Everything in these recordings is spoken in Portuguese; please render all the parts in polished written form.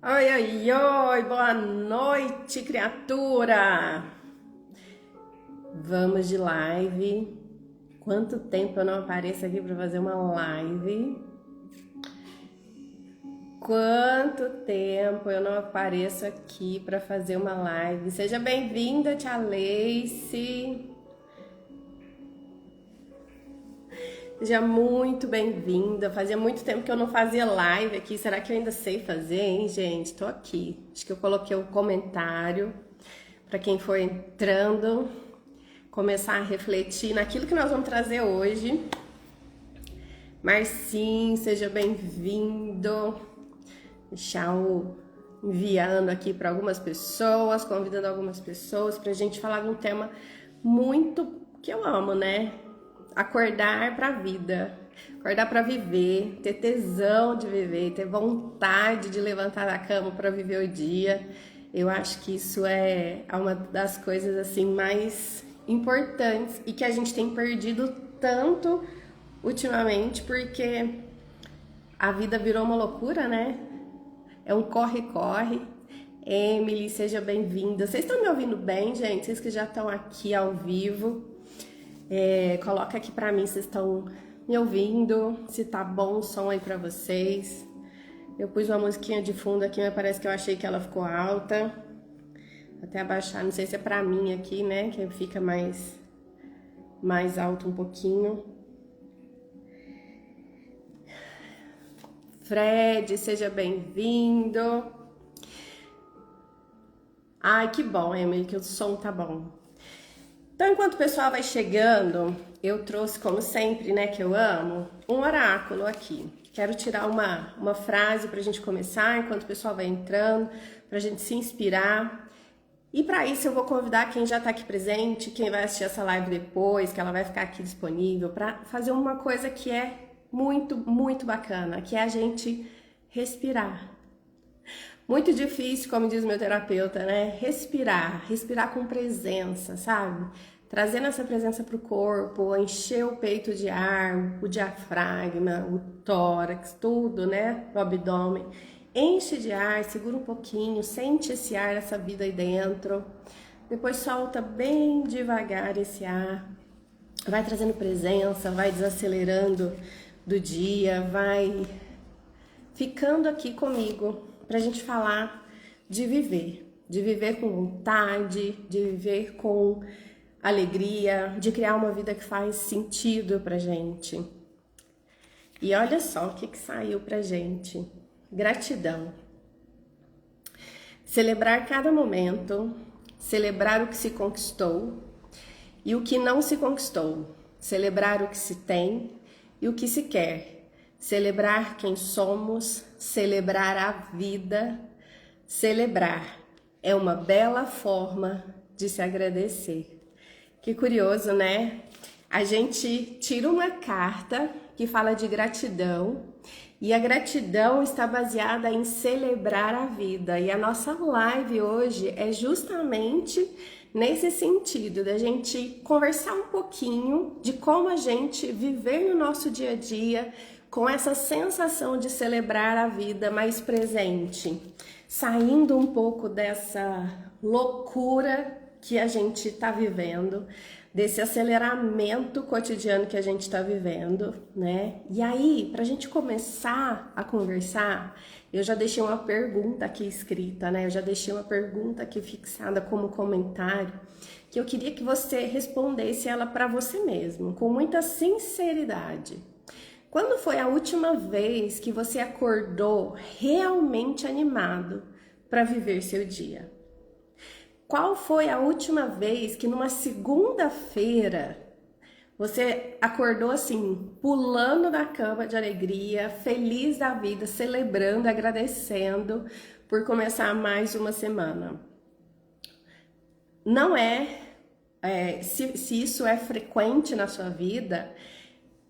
Oi, oi, oi, boa noite, criatura! Vamos de live. Quanto tempo eu não apareço aqui para fazer uma live? Quanto tempo eu não apareço aqui para fazer uma live? Seja bem-vinda, tia Leice. Seja muito bem-vinda. Fazia muito tempo que eu não fazia live aqui. Será que eu ainda sei fazer, hein, gente? Tô aqui. Acho que eu coloquei um comentário para quem for entrando começar a refletir naquilo que nós vamos trazer hoje. Marcinho, seja bem-vindo. Deixar o enviando aqui para algumas pessoas, convidando algumas pessoas para a gente falar de um tema muito que eu amo, né? Acordar para a vida, acordar para viver, ter tesão de viver, ter vontade de levantar da cama para viver o dia. Eu acho que isso é uma das coisas assim mais importantes e que a gente tem perdido tanto ultimamente, porque a vida virou uma loucura, né? É um corre-corre. Emily, seja bem-vinda. Vocês estão me ouvindo bem, gente? Vocês que já estão aqui ao vivo. Coloca aqui pra mim se estão me ouvindo, se tá bom o som aí pra vocês. Eu pus uma musiquinha de fundo aqui, mas parece que eu achei que ela ficou alta. Até abaixar, não sei se é pra mim aqui, né, que fica mais alto um pouquinho. Fred, seja bem-vindo. Ai, que bom, Emily, que o som tá bom. Então, enquanto o pessoal vai chegando, eu trouxe, como sempre, né, que eu amo, um oráculo aqui. Quero tirar uma frase para a gente começar, enquanto o pessoal vai entrando, para a gente se inspirar. E para isso eu vou convidar quem já está aqui presente, quem vai assistir essa live depois, que ela vai ficar aqui disponível, para fazer uma coisa que é muito, muito bacana, que é a gente respirar. Muito difícil, como diz meu terapeuta, né? Respirar com presença, sabe? Trazendo essa presença para o corpo, encher o peito de ar, o diafragma, o tórax, tudo, né? O abdômen. Enche de ar, segura um pouquinho, sente esse ar, essa vida aí dentro. Depois solta bem devagar esse ar. Vai trazendo presença, vai desacelerando do dia, vai ficando aqui comigo pra gente falar de viver com vontade, de viver com alegria, de criar uma vida que faz sentido pra gente. E olha só o que saiu pra gente. Gratidão. Celebrar cada momento, celebrar o que se conquistou e o que não se conquistou, celebrar o que se tem e o que se quer. Celebrar quem somos, celebrar a vida. Celebrar é uma bela forma de se agradecer. Que curioso, né? A gente tira uma carta que fala de gratidão e a gratidão está baseada em celebrar a vida. E a nossa live hoje é justamente nesse sentido, da gente conversar um pouquinho de como a gente viver no nosso dia a dia com essa sensação de celebrar a vida mais presente, saindo um pouco dessa loucura que a gente está vivendo, desse aceleramento cotidiano que a gente está vivendo, né? E aí, para a gente começar a conversar, eu já deixei uma pergunta aqui escrita, né? Eu já deixei uma pergunta aqui fixada como comentário, que eu queria que você respondesse ela para você mesmo, com muita sinceridade. Quando foi a última vez que você acordou realmente animado para viver seu dia? Qual foi a última vez que numa segunda-feira você acordou assim, pulando da cama de alegria, feliz da vida, celebrando, agradecendo por começar mais uma semana? Não se isso é frequente na sua vida,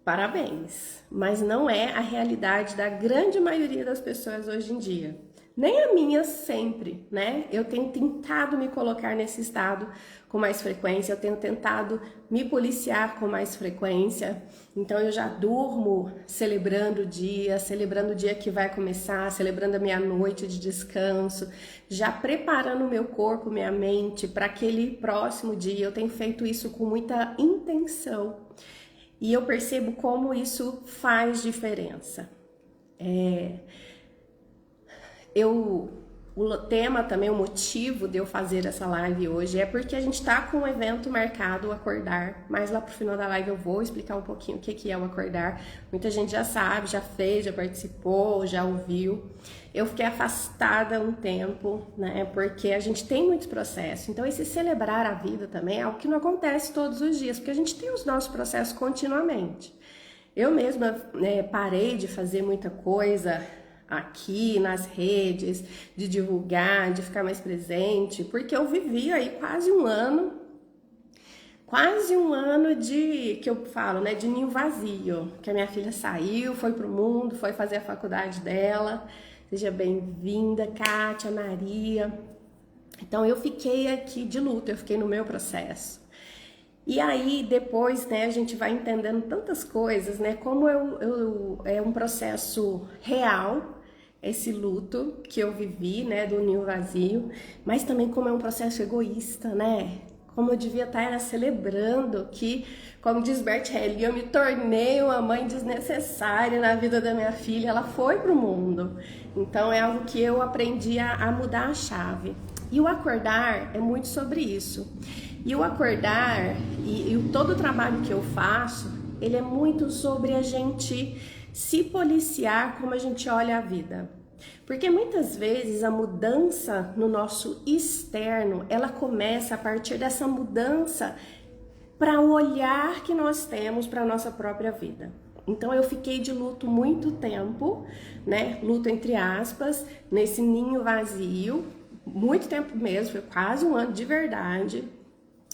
parabéns, mas não é a realidade da grande maioria das pessoas hoje em dia. nem a minha sempre, né? Eu tenho tentado me colocar nesse estado com mais frequência, eu tenho tentado me policiar com mais frequência. Então eu já durmo celebrando o dia que vai começar, celebrando a minha noite de descanso, já preparando o meu corpo, minha mente para aquele próximo dia. Eu tenho feito isso com muita intenção e eu percebo como isso faz diferença. O tema também, o motivo de eu fazer essa live hoje é porque a gente tá com um evento marcado, o Acordar, mas lá pro final da live eu vou explicar um pouquinho o que é o Acordar. Muita gente já sabe, já fez, já participou, já ouviu. Eu fiquei afastada um tempo, né, porque a gente tem muitos processos. Então esse celebrar a vida também é algo que não acontece todos os dias, porque a gente tem os nossos processos continuamente. Eu mesma, né, parei de fazer muita coisa aqui nas redes, de divulgar, de ficar mais presente, porque eu vivi aí quase um ano de, que eu falo, né, de ninho vazio, que a minha filha saiu, foi pro mundo, foi fazer a faculdade dela. Seja bem-vinda, Kátia, Maria. Então eu fiquei aqui de luto, eu fiquei no meu processo. E aí, depois, né, a gente vai entendendo tantas coisas, né, como é um processo real, esse luto que eu vivi, né, do ninho vazio, mas também como é um processo egoísta, né, como eu devia estar celebrando que, como diz Bert Helling, eu me tornei uma mãe desnecessária na vida da minha filha, ela foi pro mundo. Então é algo que eu aprendi a mudar a chave. E o acordar é muito sobre isso. E o acordar e todo o trabalho que eu faço, ele é muito sobre a gente se policiar como a gente olha a vida. Porque muitas vezes a mudança no nosso externo, ela começa a partir dessa mudança para o olhar que nós temos para a nossa própria vida. Então eu fiquei de luto muito tempo, né? Luto entre aspas, nesse ninho vazio, muito tempo mesmo, foi quase um ano de verdade.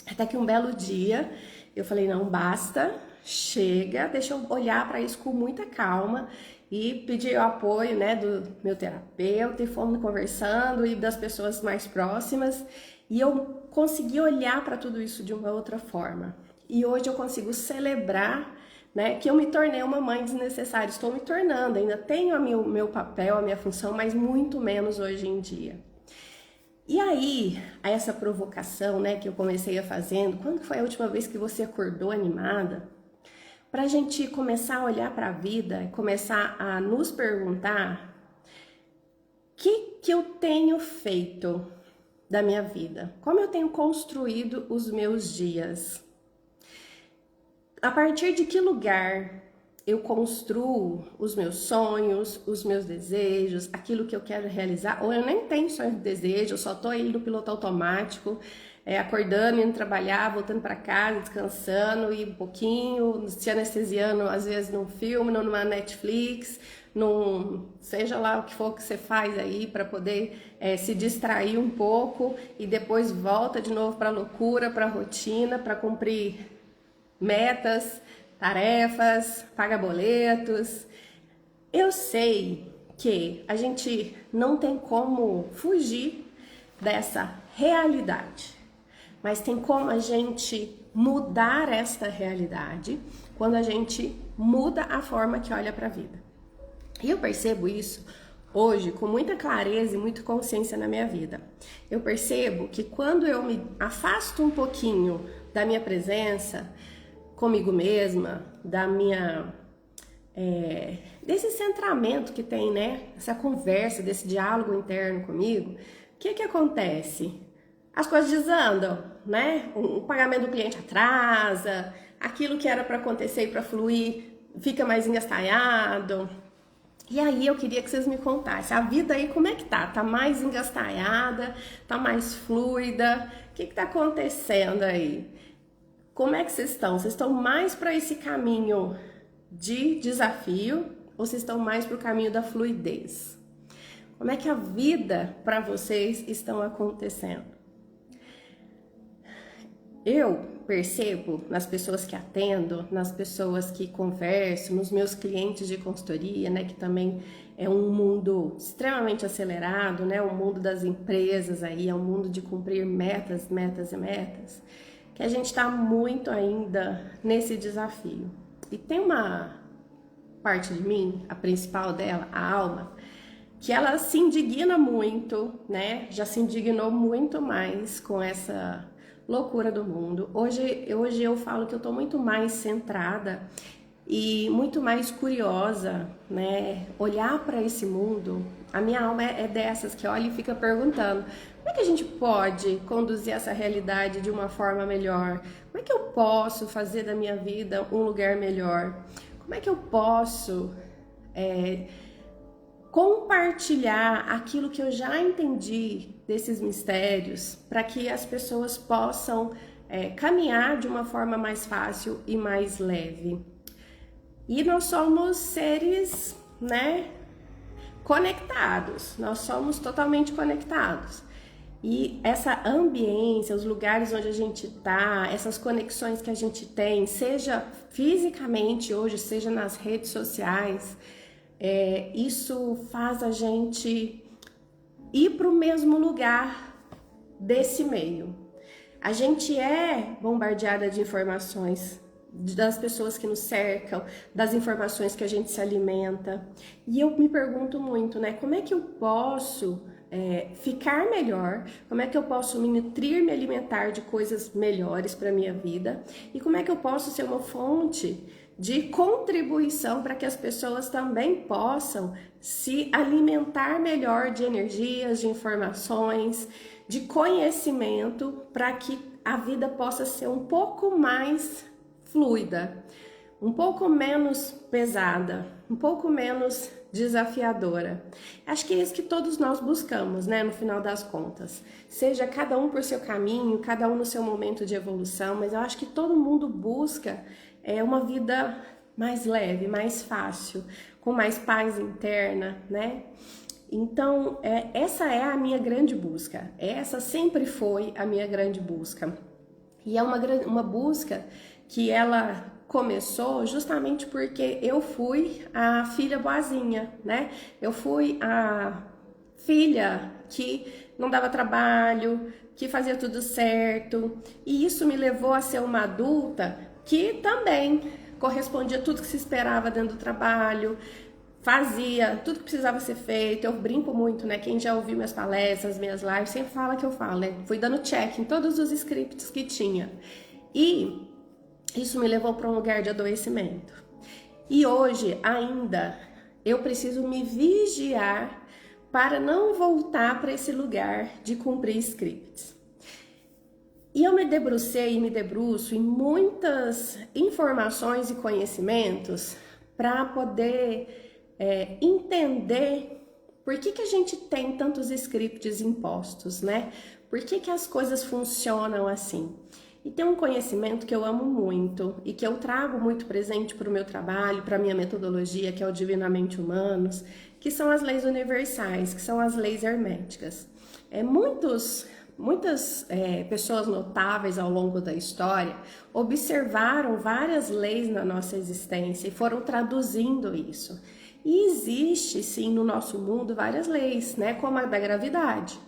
Até que um belo dia eu falei, não, basta, chega, deixa eu olhar para isso com muita calma e pedi o apoio, né, do meu terapeuta e fomos conversando e das pessoas mais próximas e eu consegui olhar para tudo isso de uma outra forma. E hoje eu consigo celebrar, né, que eu me tornei uma mãe desnecessária, estou me tornando, ainda tenho o meu papel, a minha função, mas muito menos hoje em dia. E aí, essa provocação, né, que eu comecei a fazendo, quando foi a última vez que você acordou animada? Para a gente começar a olhar para a vida, começar a nos perguntar o que eu tenho feito da minha vida? Como eu tenho construído os meus dias? A partir de que lugar eu construo os meus sonhos, os meus desejos, aquilo que eu quero realizar, ou eu nem tenho sonho de desejo, eu só tô aí no piloto automático, acordando, indo trabalhar, voltando para casa, descansando e um pouquinho, se anestesiando às vezes num filme, numa Netflix, seja lá o que for que você faz aí para poder se distrair um pouco e depois volta de novo para a loucura, para a rotina, para cumprir metas, tarefas, paga boletos. Eu sei que a gente não tem como fugir dessa realidade, mas tem como a gente mudar esta realidade quando a gente muda a forma que olha para a vida. E eu percebo isso hoje com muita clareza e muita consciência na minha vida. Eu percebo que quando eu me afasto um pouquinho da minha presença comigo mesma, da minha desse centramento que tem, né? Essa conversa, desse diálogo interno comigo, o que acontece? As coisas desandam, né? O pagamento do cliente atrasa, aquilo que era para acontecer e para fluir fica mais engastalhado. E aí eu queria que vocês me contassem, a vida aí como é que tá? Tá mais engastalhada? Tá mais fluida? O que tá acontecendo aí? Como é que vocês estão? Vocês estão mais para esse caminho de desafio ou vocês estão mais para o caminho da fluidez? Como é que a vida para vocês estão acontecendo? eu percebo nas pessoas que atendo, nas pessoas que converso, nos meus clientes de consultoria, né, que também é um mundo extremamente acelerado, né, o mundo das empresas aí, é um mundo de cumprir metas, metas e metas, que a gente está muito ainda nesse desafio. E tem uma parte de mim, a principal dela, a alma, que ela se indigna muito, né? Já se indignou muito mais com essa loucura do mundo. Hoje eu falo que eu tô muito mais centrada e muito mais curiosa, né? Olhar para esse mundo. A minha alma é dessas que olha e fica perguntando: como é que a gente pode conduzir essa realidade de uma forma melhor? Como é que eu posso fazer da minha vida um lugar melhor? Como é que eu posso compartilhar aquilo que eu já entendi desses mistérios para que as pessoas possam caminhar de uma forma mais fácil e mais leve. E nós somos seres, né, conectados, nós somos totalmente conectados. E essa ambiência, os lugares onde a gente tá, essas conexões que a gente tem, seja fisicamente hoje, seja nas redes sociais, isso faz a gente ir para o mesmo lugar desse meio. A gente é bombardeada de informações das pessoas que nos cercam, das informações que a gente se alimenta. E eu me pergunto muito, né? Como é que eu posso ficar melhor? Como é que eu posso me nutrir, me alimentar de coisas melhores para minha vida? E como é que eu posso ser uma fonte de contribuição para que as pessoas também possam se alimentar melhor de energias, de informações, de conhecimento, para que a vida possa ser um pouco mais fluida, um pouco menos pesada, um pouco menos desafiadora. Acho que é isso que todos nós buscamos, né, no final das contas. Seja cada um por seu caminho, cada um no seu momento de evolução, mas eu acho que todo mundo busca uma vida mais leve, mais fácil, com mais paz interna, né? Então, essa é a minha grande busca. Essa sempre foi a minha grande busca. E é uma busca que ela começou justamente porque eu fui a filha boazinha, né? Eu fui a filha que não dava trabalho, que fazia tudo certo. E isso me levou a ser uma adulta que também correspondia a tudo que se esperava dentro do trabalho, fazia tudo que precisava ser feito. Eu brinco muito, né? Quem já ouviu minhas palestras, minhas lives, sempre fala que eu falo, né? Fui dando check em todos os scripts que tinha. E isso me levou para um lugar de adoecimento. E hoje ainda eu preciso me vigiar para não voltar para esse lugar de cumprir scripts. E eu me debrucei e me debruço em muitas informações e conhecimentos para poder entender por que a gente tem tantos scripts impostos, né? Por que as coisas funcionam assim? E tem um conhecimento que eu amo muito e que eu trago muito presente para o meu trabalho, para a minha metodologia, que é o Divinamente Humanos, que são as leis universais, que são as leis herméticas. Muitas pessoas notáveis ao longo da história observaram várias leis na nossa existência e foram traduzindo isso. E existe, sim, no nosso mundo várias leis, né? Como a da gravidade.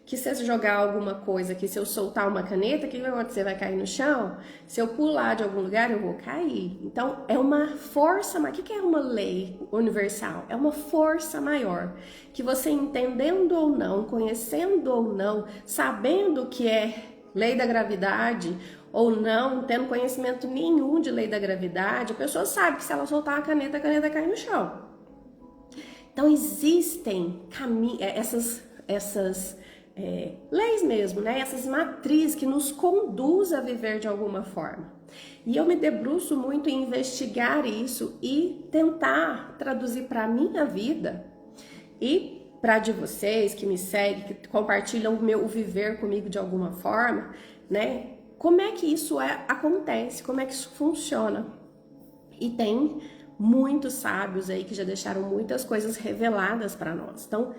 Que se eu jogar alguma coisa aqui, se eu soltar uma caneta, o que vai acontecer? Vai cair no chão? Se eu pular de algum lugar, eu vou cair. Então, é uma força, mas o que é uma lei universal? É uma força maior, que você entendendo ou não, conhecendo ou não, sabendo que é lei da gravidade ou não, tendo conhecimento nenhum de lei da gravidade, a pessoa sabe que se ela soltar a caneta cai no chão. Então, existem essas leis mesmo, né? Essas matrizes que nos conduzem a viver de alguma forma. E eu me debruço muito em investigar isso e tentar traduzir para a minha vida e para de vocês que me seguem, que compartilham o viver comigo de alguma forma, né? Como é que isso acontece, como é que isso funciona. E tem muitos sábios aí que já deixaram muitas coisas reveladas para nós. Então,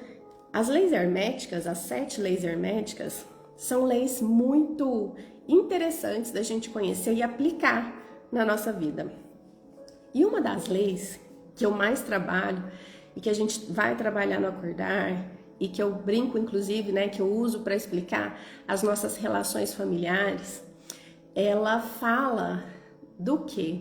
as leis herméticas, as 7 leis herméticas, são leis muito interessantes da gente conhecer e aplicar na nossa vida. E uma das leis que eu mais trabalho e que a gente vai trabalhar no Acordar e que eu brinco, inclusive, né, que eu uso para explicar as nossas relações familiares, ela fala do quê?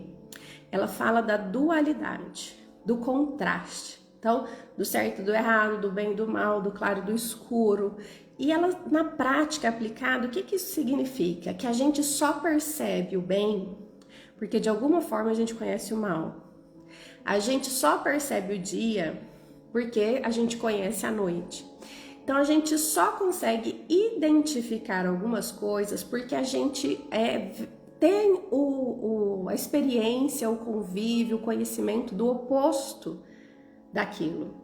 Ela fala da dualidade, do contraste. Então, do certo e do errado, do bem e do mal, do claro e do escuro. E ela, na prática aplicada, o que que isso significa? Que a gente só percebe o bem porque de alguma forma a gente conhece o mal. A gente só percebe o dia porque a gente conhece a noite. Então a gente só consegue identificar algumas coisas porque a gente tem a experiência, o convívio, o conhecimento do oposto daquilo.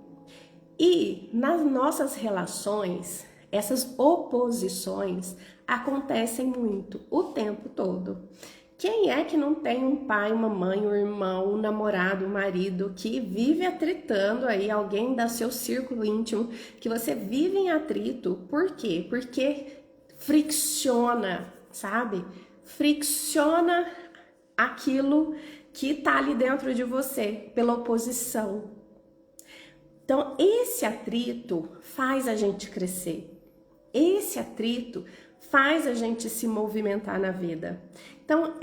E nas nossas relações, essas oposições acontecem muito, o tempo todo. Quem é que não tem um pai, uma mãe, um irmão, um namorado, um marido que vive atritando aí, alguém da seu círculo íntimo, que você vive em atrito? Por quê? Porque fricciona, sabe? Fricciona aquilo que tá ali dentro de você, pela oposição. Então, esse atrito faz a gente crescer. Esse atrito faz a gente se movimentar na vida. Então,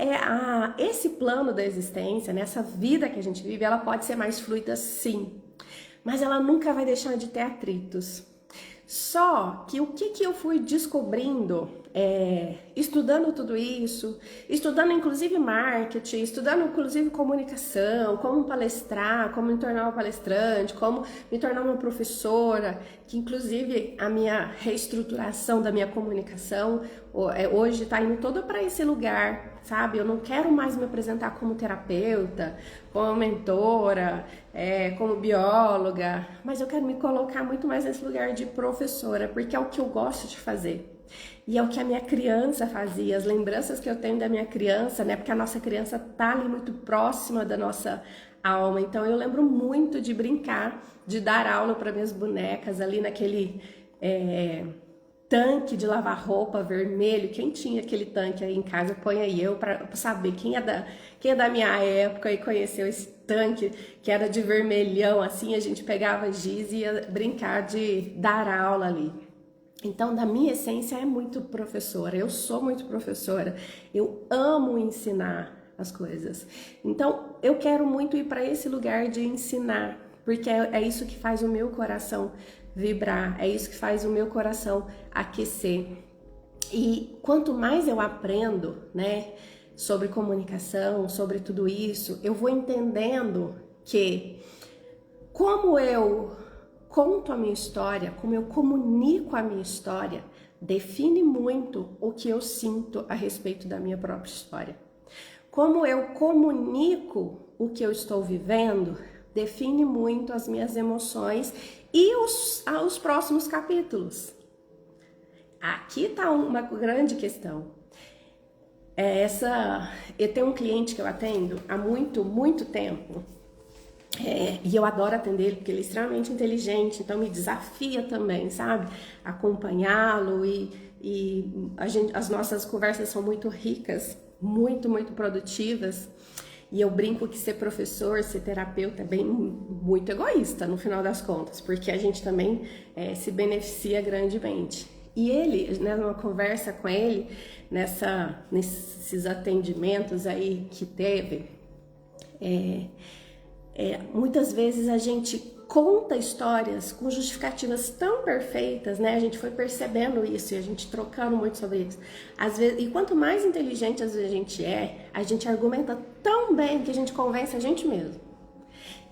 esse plano da existência, nessa vida que a gente vive, ela pode ser mais fluida, sim. Mas ela nunca vai deixar de ter atritos. Só que o que eu fui descobrindo, estudando tudo isso, estudando inclusive marketing, estudando inclusive comunicação, como palestrar, como me tornar uma palestrante, como me tornar uma professora, que inclusive a minha reestruturação da minha comunicação hoje está indo toda para esse lugar, sabe? Eu não quero mais me apresentar como terapeuta, como mentora, como bióloga, mas eu quero me colocar muito mais nesse lugar de professora, porque é o que eu gosto de fazer. E é o que a minha criança fazia, as lembranças que eu tenho da minha criança, né? Porque a nossa criança tá ali muito próxima da nossa alma. Então eu lembro muito de brincar, de dar aula para minhas bonecas ali naquele tanque de lavar roupa vermelho. Quem tinha aquele tanque aí em casa, põe aí eu para saber quem é da minha época e conheceu esse tanque que era de vermelhão, assim, a gente pegava giz e ia brincar de dar aula ali. Então, da minha essência é muito professora, eu sou muito professora, eu amo ensinar as coisas. Então, eu quero muito ir para esse lugar de ensinar, porque é isso que faz o meu coração vibrar, é isso que faz o meu coração aquecer. E quanto mais eu aprendo, né, sobre comunicação, sobre tudo isso, eu vou entendendo que como eu conto a minha história, como eu comunico a minha história, define muito o que eu sinto a respeito da minha própria história. Como eu comunico o que eu estou vivendo, define muito as minhas emoções e os próximos capítulos. Aqui está uma grande questão. Eu tenho um cliente que eu atendo há muito tempo. E eu adoro atender ele porque ele é extremamente inteligente, então me desafia também, sabe? Acompanhá-lo as nossas conversas são muito ricas, muito produtivas. E eu brinco que ser professor, ser terapeuta é muito egoísta no final das contas, porque a gente também se beneficia grandemente. E ele, né, numa conversa com ele, nesses atendimentos aí que teve, muitas vezes a gente conta histórias com justificativas tão perfeitas, né? A gente foi percebendo isso e a gente trocando muito sobre isso. Às vezes, e quanto mais inteligente às vezes a gente argumenta tão bem que a gente convence a gente mesmo.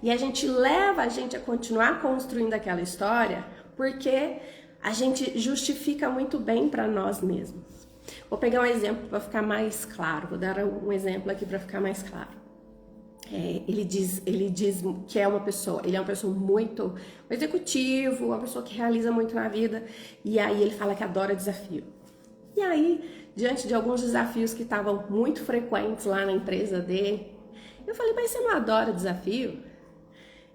E a gente leva a gente a continuar construindo aquela história porque a gente justifica muito bem para nós mesmos. Vou pegar um exemplo para ficar mais claro. Vou dar um exemplo aqui para ficar mais claro. Ele diz que ele é uma pessoa muito um executivo, uma pessoa que realiza muito na vida, e aí ele fala que adora desafio. E aí, diante de alguns desafios que estavam muito frequentes lá na empresa dele, eu falei, mas você não adora desafio?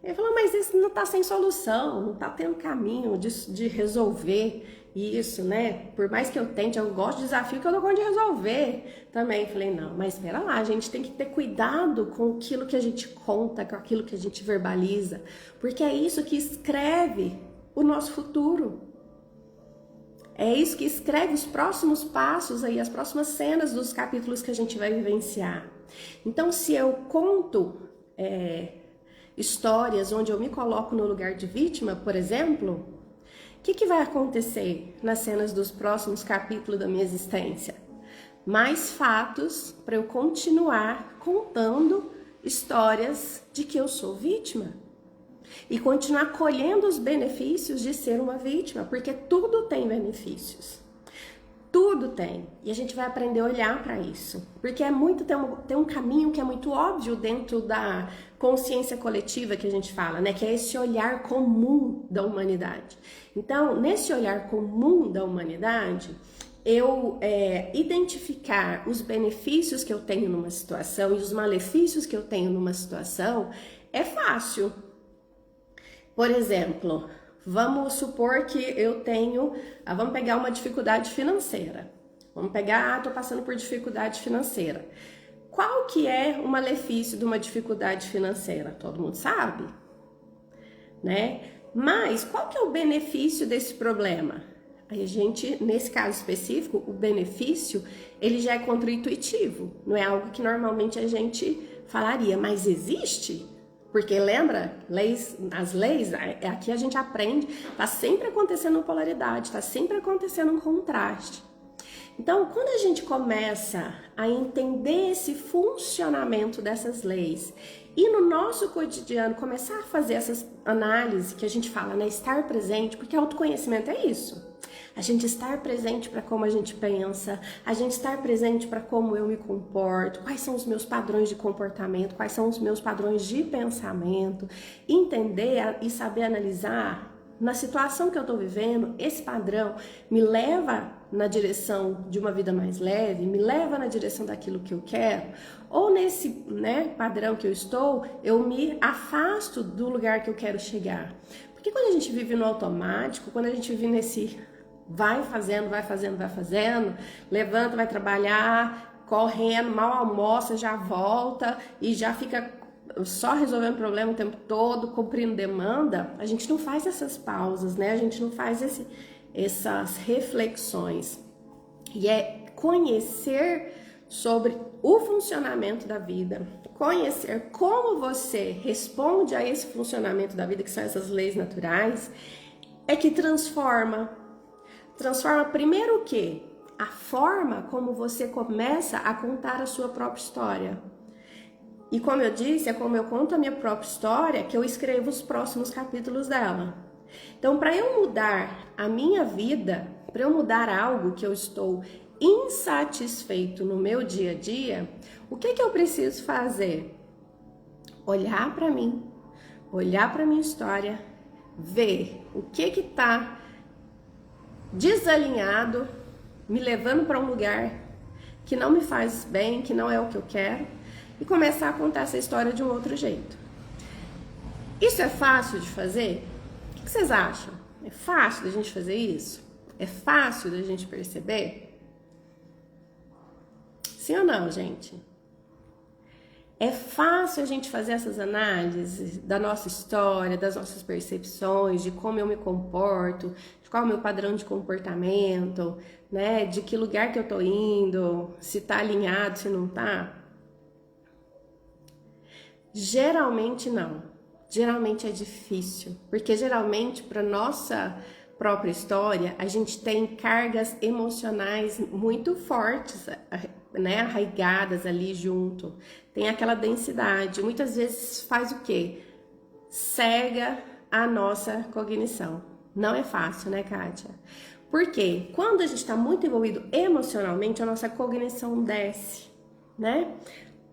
Ele falou, mas isso não está sem solução, não está tendo caminho de resolver. isso, né? Por mais que eu tente, eu gosto de desafio que eu não gosto de resolver também. Falei, não, mas espera lá, a gente tem que ter cuidado com aquilo que a gente conta, com aquilo que a gente verbaliza, porque é isso que escreve o nosso futuro. É isso que escreve os próximos passos aí, as próximas cenas dos capítulos que a gente vai vivenciar. Então, se eu conto histórias onde eu me coloco no lugar de vítima, por exemplo, o que vai acontecer nas cenas dos próximos capítulos da minha existência? Mais fatos para eu continuar contando histórias de que eu sou vítima. E continuar colhendo os benefícios de ser uma vítima, porque tudo tem benefícios. Tudo tem. E a gente vai aprender a olhar para isso. Porque tem um caminho que é muito óbvio dentro da consciência coletiva que a gente fala, né? Que é esse olhar comum da humanidade. Então, nesse olhar comum da humanidade, eu identificar os benefícios que eu tenho numa situação e os malefícios que eu tenho numa situação é fácil. Por exemplo, vamos supor que eu tenho, vamos pegar uma dificuldade financeira. Vamos pegar, estou passando por dificuldade financeira. Qual que é o malefício de uma dificuldade financeira? Todo mundo sabe, né? Mas qual que é o benefício desse problema? Aí a gente, nesse caso específico, o benefício, ele já é contra-intuitivo. Não é algo que normalmente a gente falaria, mas existe? Porque lembra, as leis, aqui a gente aprende, tá sempre acontecendo polaridade, tá sempre acontecendo um contraste. Então, quando a gente começa a entender esse funcionamento dessas leis e no nosso cotidiano começar a fazer essas análises que a gente fala, né, estar presente, porque autoconhecimento é isso. A gente estar presente para como a gente pensa, a gente estar presente para como eu me comporto, quais são os meus padrões de comportamento, quais são os meus padrões de pensamento, entender e saber analisar na situação que eu estou vivendo, esse padrão me leva na direção de uma vida mais leve, me leva na direção daquilo que eu quero, ou nesse, né, padrão que eu estou, eu me afasto do lugar que eu quero chegar. Porque quando a gente vive no automático, quando a gente vive nesse vai fazendo, levanta, vai trabalhar, correndo, mal almoça, já volta e já fica só resolvendo problema o tempo todo, cumprindo demanda, a gente não faz essas pausas, né? A gente não faz essas reflexões. E é conhecer sobre o funcionamento da vida, conhecer como você responde a esse funcionamento da vida, que são essas leis naturais, é que transforma primeiro o quê? A forma como você começa a contar a sua própria história. E como eu disse, é como eu conto a minha própria história que eu escrevo os próximos capítulos dela. Então, para eu mudar a minha vida, para eu mudar algo que eu estou insatisfeito no meu dia a dia, o que eu preciso fazer? Olhar para mim, olhar para minha história, ver o que está desalinhado, me levando para um lugar que não me faz bem, que não é o que eu quero, e começar a contar essa história de um outro jeito. Isso é fácil de fazer? O que vocês acham? É fácil da gente fazer isso? É fácil da gente perceber? Sim ou não, gente? É fácil a gente fazer essas análises da nossa história, das nossas percepções, de como eu me comporto, de qual é o meu padrão de comportamento, né? De que lugar que eu tô indo, se tá alinhado, se não tá? Geralmente não. Geralmente é difícil, porque geralmente para nossa própria história, a gente tem cargas emocionais muito fortes, né, arraigadas ali junto. Tem aquela densidade. Muitas vezes faz o quê? Cega a nossa cognição. Não é fácil, né, Kátia? Porque quando a gente está muito envolvido emocionalmente, a nossa cognição desce, né?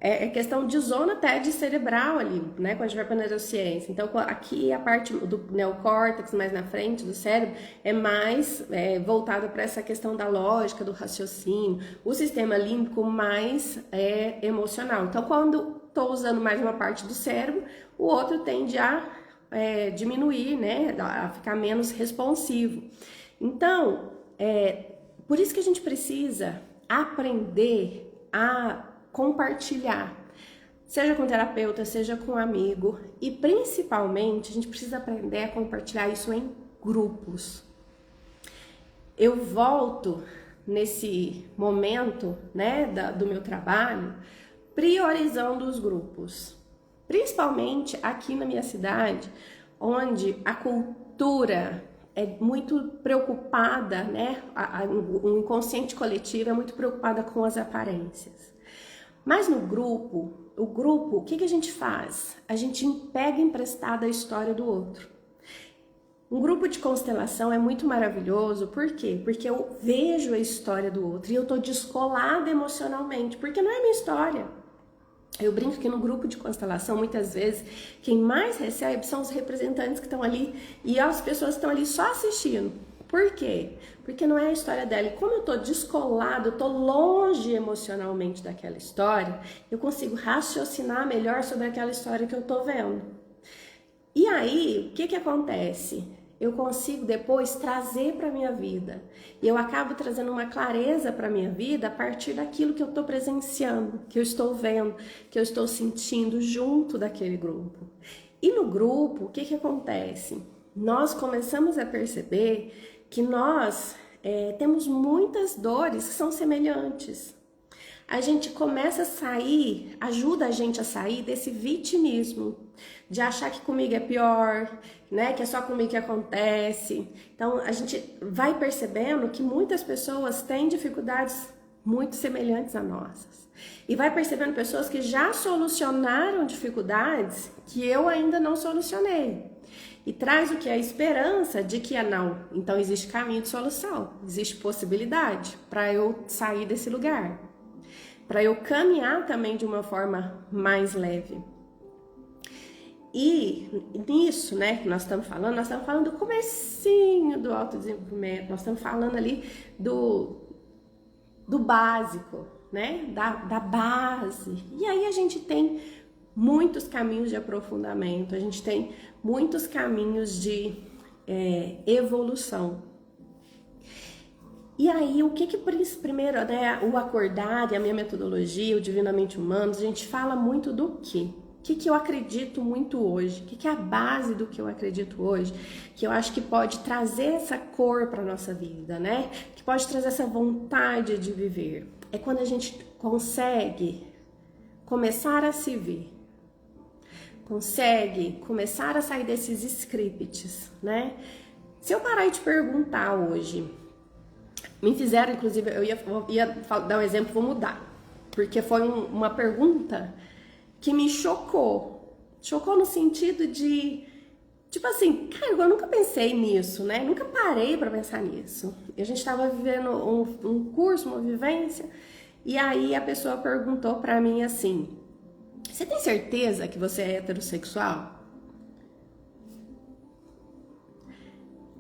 É questão de zona até de cerebral ali, né? Quando a gente vai para a neurociência. Então, aqui a parte do neocórtex, mais na frente do cérebro, é mais voltado para essa questão da lógica, do raciocínio. O sistema límbico mais emocional. Então, quando estou usando mais uma parte do cérebro, o outro tende a diminuir, né? A ficar menos responsivo. Então, por isso que a gente precisa aprender a compartilhar, seja com terapeuta, seja com amigo, e principalmente a gente precisa aprender a compartilhar isso em grupos. Eu volto nesse momento, né, do meu trabalho, priorizando os grupos, principalmente aqui na minha cidade, onde a cultura é muito preocupada, né, o inconsciente coletivo é muito preocupada com as aparências. Mas no grupo, o que a gente faz? A gente pega emprestada a história do outro. Um grupo de constelação é muito maravilhoso, por quê? Porque eu vejo a história do outro e eu tô descolada emocionalmente, porque não é minha história. Eu brinco que no grupo de constelação, muitas vezes, quem mais recebe são os representantes que estão ali e as pessoas que estão ali só assistindo. Por quê? Porque não é a história dela. E como eu tô descolado, eu tô longe emocionalmente daquela história, eu consigo raciocinar melhor sobre aquela história que eu tô vendo. E aí, o que acontece? Eu consigo depois trazer para minha vida. E eu acabo trazendo uma clareza para minha vida a partir daquilo que eu estou presenciando, que eu estou vendo, que eu estou sentindo junto daquele grupo. E no grupo, o que acontece? Nós começamos a perceber que nós temos muitas dores que são semelhantes. A gente começa a sair, ajuda a gente a sair desse vitimismo, de achar que comigo é pior, né? Que é só comigo que acontece. Então a gente vai percebendo que muitas pessoas têm dificuldades muito semelhantes a nossas. E vai percebendo pessoas que já solucionaram dificuldades que eu ainda não solucionei. E traz o que? A esperança de que, não, então existe caminho de solução, existe possibilidade para eu sair desse lugar, para eu caminhar também de uma forma mais leve. E nisso, né, que nós estamos falando do comecinho do autodesenvolvimento, nós estamos falando ali do básico, né, da base. E aí a gente tem muitos caminhos de aprofundamento, a gente tem muitos caminhos de evolução. E aí, o que primeiro, né, o acordar e a minha metodologia, o Divinamente Humanos, a gente fala muito do quê? O que eu acredito muito hoje? O que é a base do que eu acredito hoje? Que eu acho que pode trazer essa cor para nossa vida, né? Que pode trazer essa vontade de viver. É quando a gente consegue começar a se ver. Consegue começar a sair desses scripts, né? Se eu parar e te perguntar hoje, me fizeram, inclusive, eu ia dar um exemplo, vou mudar, porque foi uma pergunta que me chocou. Chocou no sentido de, tipo assim, cara, eu nunca pensei nisso, né? Nunca parei para pensar nisso. A gente estava vivendo um curso, uma vivência, e aí a pessoa perguntou para mim assim: você tem certeza que você é heterossexual?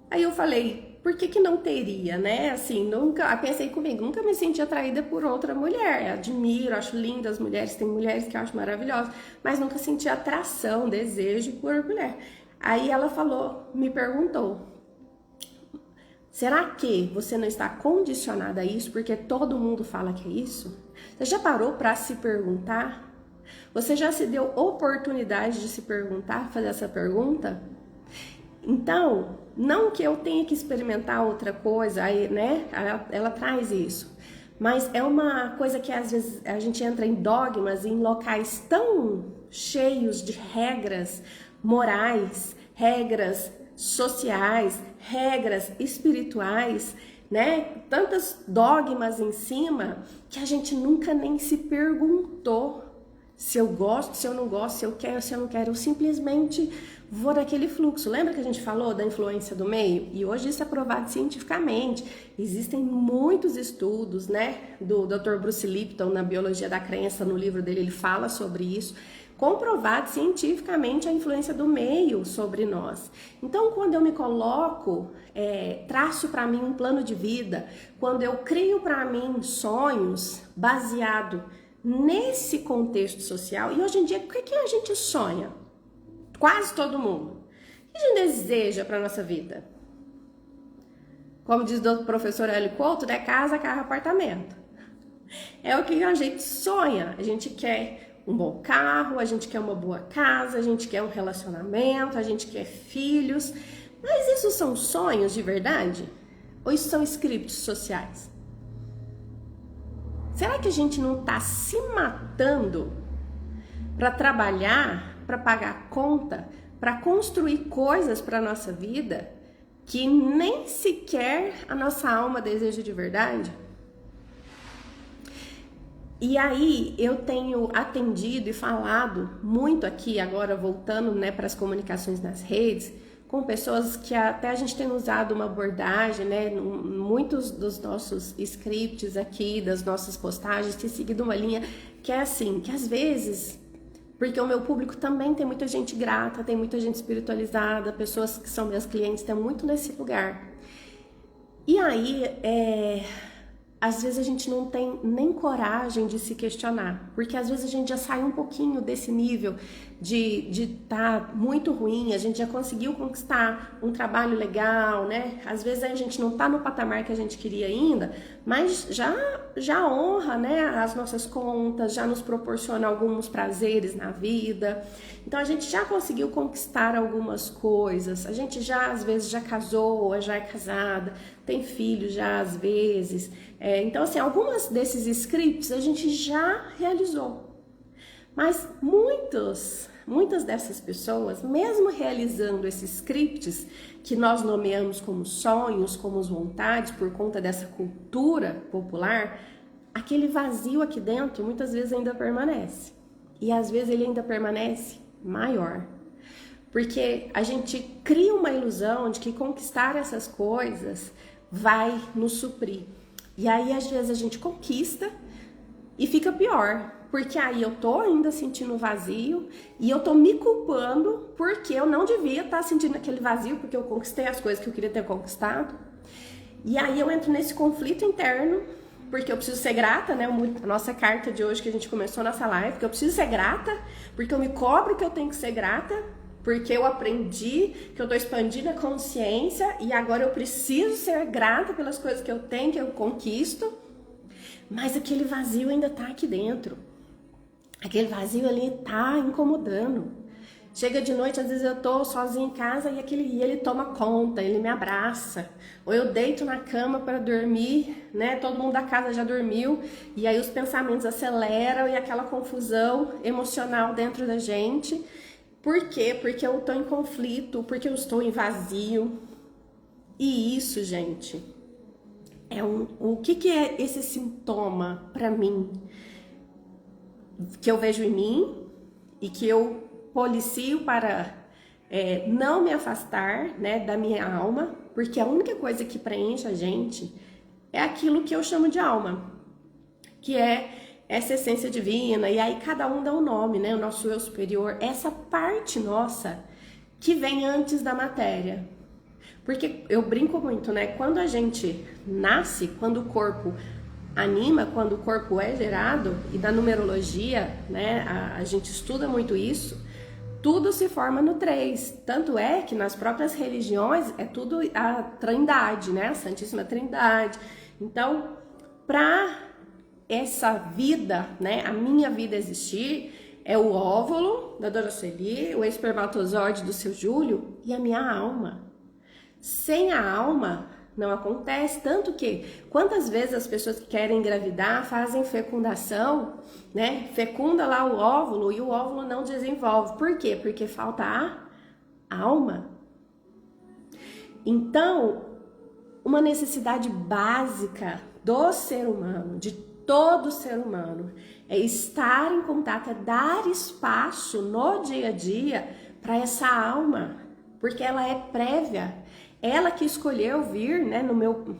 Aí eu falei, por que não teria, né? Assim, nunca, pensei comigo, nunca me senti atraída por outra mulher. Admiro, acho lindas as mulheres, tem mulheres que eu acho maravilhosas, mas nunca senti atração, desejo por mulher. Aí ela falou, me perguntou, será que você não está condicionada a isso porque todo mundo fala que é isso? Você já parou para se perguntar? Você já se deu oportunidade de se perguntar, fazer essa pergunta? Então, não que eu tenha que experimentar outra coisa, aí, né? Ela traz isso. Mas é uma coisa que às vezes a gente entra em dogmas, em locais tão cheios de regras morais, regras sociais, regras espirituais, né? Tantos dogmas em cima que a gente nunca nem se perguntou se eu gosto, se eu não gosto, se eu quero, se eu não quero. Eu simplesmente vou naquele fluxo. Lembra que a gente falou da influência do meio? E hoje isso é provado cientificamente. Existem muitos estudos, né? Do Dr. Bruce Lipton, na Biologia da Crença, no livro dele, ele fala sobre isso. Comprovado cientificamente a influência do meio sobre nós. Então, quando eu me coloco, traço para mim um plano de vida, quando eu crio para mim sonhos baseado nesse contexto social, e hoje em dia, o que a gente sonha? Quase todo mundo. O que a gente deseja para nossa vida? Como diz o professor Hélio Couto, né? Casa, carro, apartamento. É o que a gente sonha. A gente quer um bom carro, a gente quer uma boa casa, a gente quer um relacionamento, a gente quer filhos. Mas isso são sonhos de verdade? Ou isso são scripts sociais? Será que a gente não está se matando para trabalhar, para pagar conta, para construir coisas para a nossa vida que nem sequer a nossa alma deseja de verdade? E aí eu tenho atendido e falado muito aqui, agora voltando, né, para as comunicações nas redes, com pessoas que até a gente tem usado uma abordagem, né, muitos dos nossos scripts aqui, das nossas postagens, tem seguido uma linha que é assim, que às vezes, porque o meu público também tem muita gente grata, tem muita gente espiritualizada, pessoas que são meus clientes, tem muito nesse lugar. E aí, às vezes a gente não tem nem coragem de se questionar, porque às vezes a gente já sai um pouquinho desse nível de estar muito ruim, a gente já conseguiu conquistar um trabalho legal, né? Às vezes a gente não tá no patamar que a gente queria ainda, mas já honra, né, as nossas contas, já nos proporciona alguns prazeres na vida. Então a gente já conseguiu conquistar algumas coisas, a gente já às vezes já casou, já é casada, tem filhos já às vezes. Então assim, algumas desses scripts a gente já realizou. Mas muitas dessas pessoas, mesmo realizando esses scripts que nós nomeamos como sonhos, como vontades, por conta dessa cultura popular, aquele vazio aqui dentro muitas vezes ainda permanece. E às vezes ele ainda permanece maior. Porque a gente cria uma ilusão de que conquistar essas coisas vai nos suprir. E aí às vezes a gente conquista e fica pior. Porque aí eu tô ainda sentindo vazio e eu tô me culpando porque eu não devia estar sentindo aquele vazio, porque eu conquistei as coisas que eu queria ter conquistado. E aí eu entro nesse conflito interno, porque eu preciso ser grata, né? A nossa carta de hoje que a gente começou nessa live, que eu preciso ser grata, porque eu me cobro que eu tenho que ser grata, porque eu aprendi que eu tô expandindo a consciência e agora eu preciso ser grata pelas coisas que eu tenho, que eu conquisto. Mas aquele vazio ainda tá aqui dentro. Aquele vazio ali tá incomodando. Chega de noite, às vezes eu tô sozinha em casa e ele toma conta, ele me abraça. Ou eu deito na cama para dormir, né? Todo mundo da casa já dormiu e aí os pensamentos aceleram e aquela confusão emocional dentro da gente. Por quê? Porque eu tô em conflito, porque eu estou em vazio. E isso, gente, o que é esse sintoma para mim? Que eu vejo em mim e que eu policio para não me afastar, né, da minha alma, porque a única coisa que preenche a gente é aquilo que eu chamo de alma, que é essa essência divina, e aí cada um dá um nome, né, o nosso eu superior, essa parte nossa que vem antes da matéria. Porque eu brinco muito, né, quando a gente nasce, quando o corpo anima, quando o corpo é gerado, e na numerologia, né, a gente estuda muito isso, tudo se forma no 3. Tanto é que nas próprias religiões é tudo a trindade, né, a Santíssima Trindade. Então, para essa vida, né, a minha vida existir, é o óvulo da Dona Sueli, o espermatozoide do seu Júlio e a minha alma. Sem a alma não acontece, tanto que quantas vezes as pessoas que querem engravidar fazem fecundação, né? Fecunda lá o óvulo e o óvulo não desenvolve. Por quê? Porque falta a alma. Então, uma necessidade básica do ser humano, de todo ser humano, é estar em contato, é dar espaço no dia a dia para essa alma, porque ela é prévia. Ela que escolheu vir, né,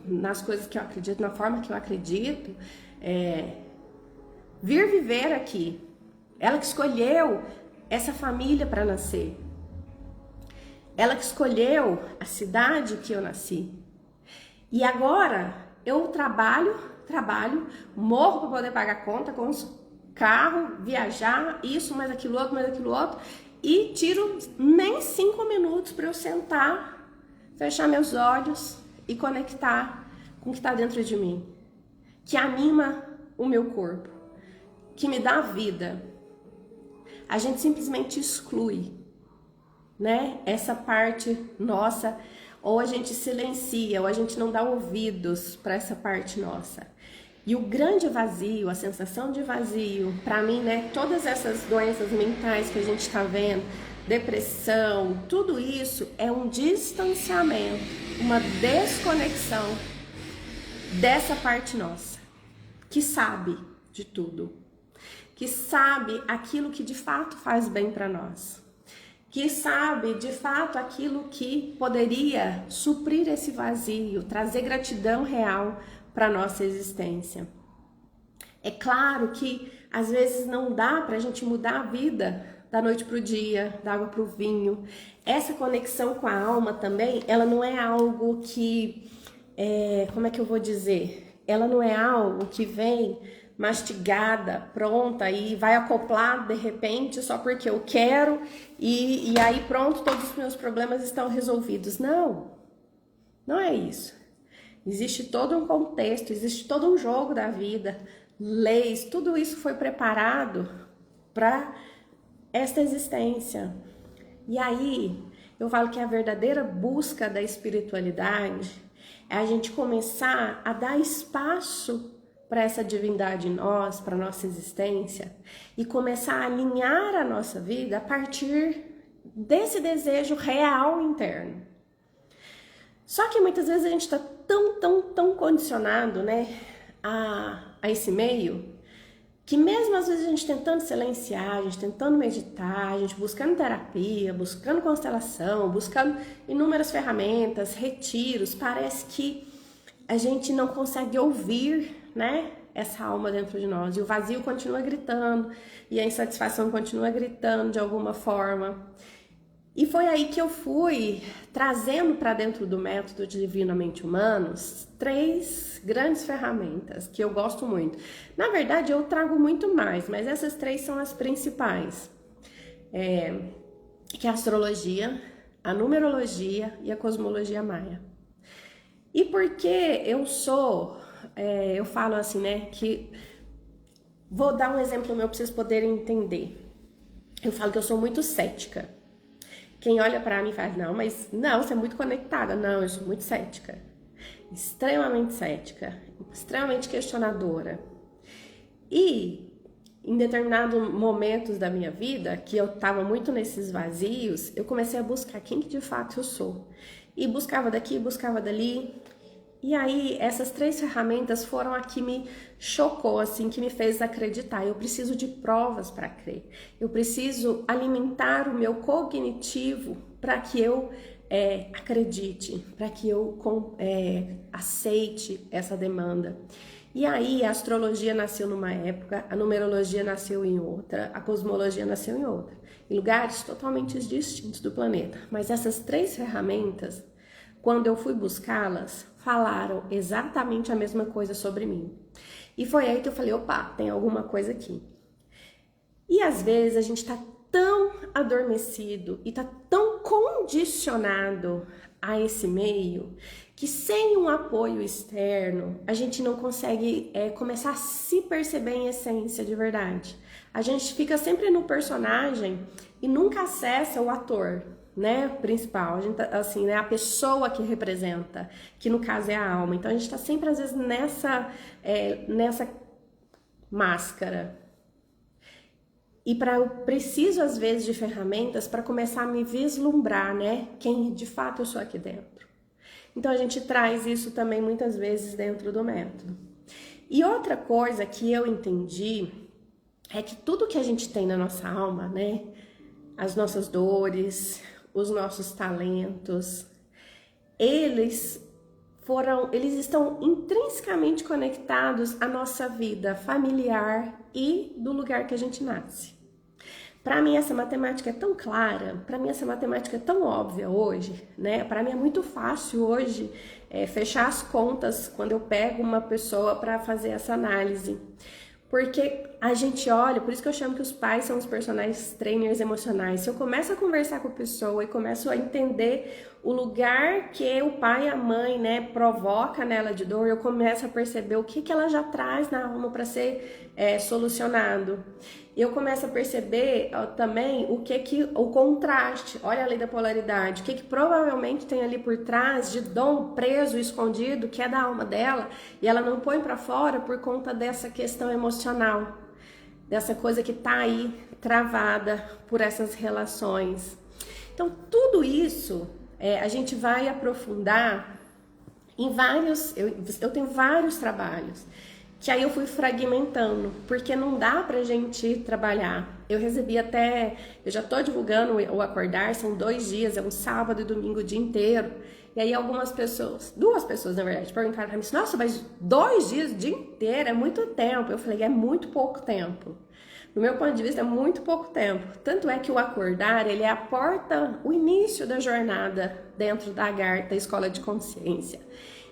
nas coisas que eu acredito, na forma que eu acredito, vir viver aqui. Ela que escolheu essa família para nascer. Ela que escolheu a cidade que eu nasci. E agora eu trabalho, morro para poder pagar conta, com carro, viajar, isso, mais aquilo outro, e tiro nem 5 minutos para eu sentar, fechar meus olhos e conectar com o que está dentro de mim, que anima o meu corpo, que me dá vida. A gente simplesmente exclui, né? Essa parte nossa, ou a gente silencia, ou a gente não dá ouvidos para essa parte nossa. E o grande vazio, a sensação de vazio, para mim, né? Todas essas doenças mentais que a gente está vendo, depressão, tudo isso é um distanciamento, uma desconexão dessa parte nossa, que sabe de tudo, que sabe aquilo que de fato faz bem para nós, que sabe de fato aquilo que poderia suprir esse vazio, trazer gratidão real para nossa existência. É claro que às vezes não dá para a gente mudar a vida da noite para o dia, da água para o vinho. Essa conexão com a alma também, ela não é algo que, como é que eu vou dizer? Ela não é algo que vem mastigada, pronta e vai acoplar de repente só porque eu quero e aí pronto, todos os meus problemas estão resolvidos. Não, não é isso. Existe todo um contexto, existe todo um jogo da vida, leis, tudo isso foi preparado para esta existência. E aí, eu falo que a verdadeira busca da espiritualidade é a gente começar a dar espaço para essa divindade em nós, para nossa existência, e começar a alinhar a nossa vida a partir desse desejo real interno. Só que muitas vezes a gente está tão condicionado, né, a esse meio, que mesmo às vezes a gente tentando silenciar, a gente tentando meditar, a gente buscando terapia, buscando constelação, buscando inúmeras ferramentas, retiros, parece que a gente não consegue ouvir, né, essa alma dentro de nós. E o vazio continua gritando, e a insatisfação continua gritando de alguma forma. E foi aí que eu fui trazendo para dentro do método Divinamente Humanos 3 grandes ferramentas que eu gosto muito. Na verdade, eu trago muito mais, mas essas 3 são as principais. Que é a astrologia, a numerologia e a cosmologia maia. E porque eu eu falo assim, né, que... Vou dar um exemplo meu para vocês poderem entender. Eu falo que eu sou muito cética. Quem olha pra mim fala, não, mas não, você é muito conectada. Não, eu sou muito cética. Extremamente cética. Extremamente questionadora. E em determinados momentos da minha vida, que eu tava muito nesses vazios, eu comecei a buscar quem que de fato eu sou. E buscava daqui, buscava dali. E aí, essas 3 ferramentas foram a que me chocou, assim, que me fez acreditar. Eu preciso de provas para crer. Eu preciso alimentar o meu cognitivo para que eu acredite, para que eu aceite essa demanda. E aí, a astrologia nasceu numa época, a numerologia nasceu em outra, a cosmologia nasceu em outra. Em lugares totalmente distintos do planeta. Mas essas 3 ferramentas, quando eu fui buscá-las, falaram exatamente a mesma coisa sobre mim. E foi aí que eu falei, opa, tem alguma coisa aqui. E às vezes a gente tá tão adormecido e tá tão condicionado a esse meio, que sem um apoio externo, a gente não consegue começar a se perceber em essência de verdade. A gente fica sempre no personagem e nunca acessa o ator, né, principal, a gente assim, né, a pessoa que representa, que no caso é a alma. Então a gente tá sempre às vezes nessa máscara. E eu preciso às vezes de ferramentas para começar a me vislumbrar, né, quem de fato eu sou aqui dentro. Então a gente traz isso também muitas vezes dentro do método. E outra coisa que eu entendi é que tudo que a gente tem na nossa alma, né, as nossas dores, os nossos talentos, eles estão intrinsecamente conectados à nossa vida familiar e do lugar que a gente nasce. Para mim essa matemática é tão clara, para mim essa matemática é tão óbvia hoje, né? Para mim é muito fácil hoje fechar as contas quando eu pego uma pessoa para fazer essa análise. Porque a gente olha, por isso que eu chamo que os pais são os personagens trainers emocionais. Se eu começo a conversar com a pessoa e começo a entender o lugar que o pai e a mãe, né, provoca nela de dor, eu começo a perceber o que ela já traz na alma para ser solucionado. Eu começo a perceber também o contraste, olha a lei da polaridade, o que provavelmente tem ali por trás de dom preso, escondido, que é da alma dela, e ela não põe para fora por conta dessa questão emocional, dessa coisa que tá aí travada por essas relações. Então, tudo isso a gente vai aprofundar em vários, eu tenho vários trabalhos, que aí eu fui fragmentando, porque não dá pra gente trabalhar. Eu já tô divulgando o Acordar, são 2 dias, é um sábado e domingo o dia inteiro. E aí duas pessoas na verdade, perguntaram pra mim, nossa, mas 2 dias o dia inteiro é muito tempo. Eu falei, é muito pouco tempo. Do meu ponto de vista, é muito pouco tempo. Tanto é que o Acordar, ele é a porta, o início da jornada dentro da AGAR, da Escola de Consciência.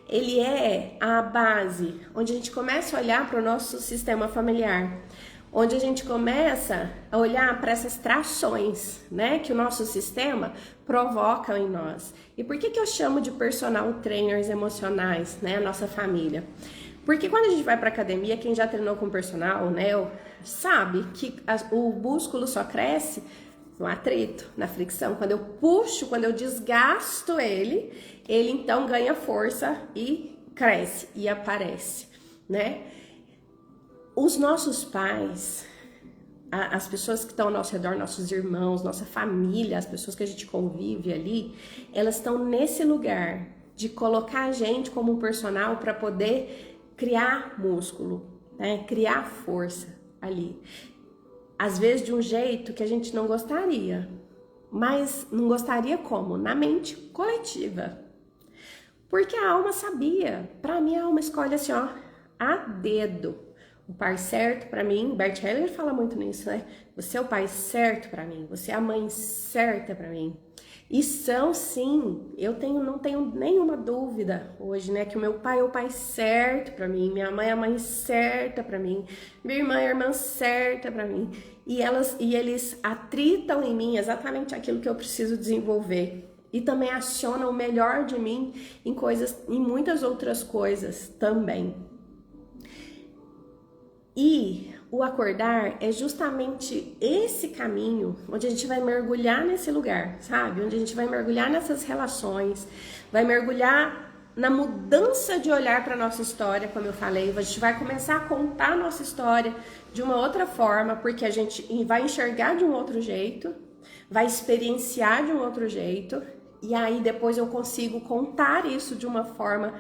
Ele é a base, onde a gente começa a olhar para o nosso sistema familiar, onde a gente começa a olhar para essas trações, né, que o nosso sistema provoca em nós. E por que eu chamo de personal trainers emocionais, né, a nossa família? Porque quando a gente vai para academia, quem já treinou com personal, né, sabe que o músculo só cresce no atrito, na fricção. Quando eu puxo, quando eu desgasto ele então ganha força e cresce e aparece, né? Os nossos pais, as pessoas que estão ao nosso redor, nossos irmãos, nossa família, as pessoas que a gente convive ali, elas estão nesse lugar de colocar a gente como um personal para poder criar músculo, né? Criar força ali. Às vezes de um jeito que a gente não gostaria, mas não gostaria como? Na mente coletiva. Porque a alma sabia. Para mim, a alma escolhe assim, ó, a dedo. O pai certo para mim, Bert Hellinger fala muito nisso, né? Você é o pai certo para mim, você é a mãe certa para mim. E são sim, não tenho nenhuma dúvida hoje, né? Que o meu pai é o pai certo para mim, minha mãe é a mãe certa para mim, minha irmã é a irmã certa para mim. E eles atritam em mim exatamente aquilo que eu preciso desenvolver. E também acionam o melhor de mim em muitas outras coisas também. E o Acordar é justamente esse caminho onde a gente vai mergulhar nesse lugar, sabe? Onde a gente vai mergulhar nessas relações, vai mergulhar na mudança de olhar para a nossa história, como eu falei. A gente vai começar a contar a nossa história de uma outra forma, porque a gente vai enxergar de um outro jeito, vai experienciar de um outro jeito, e aí depois eu consigo contar isso de uma forma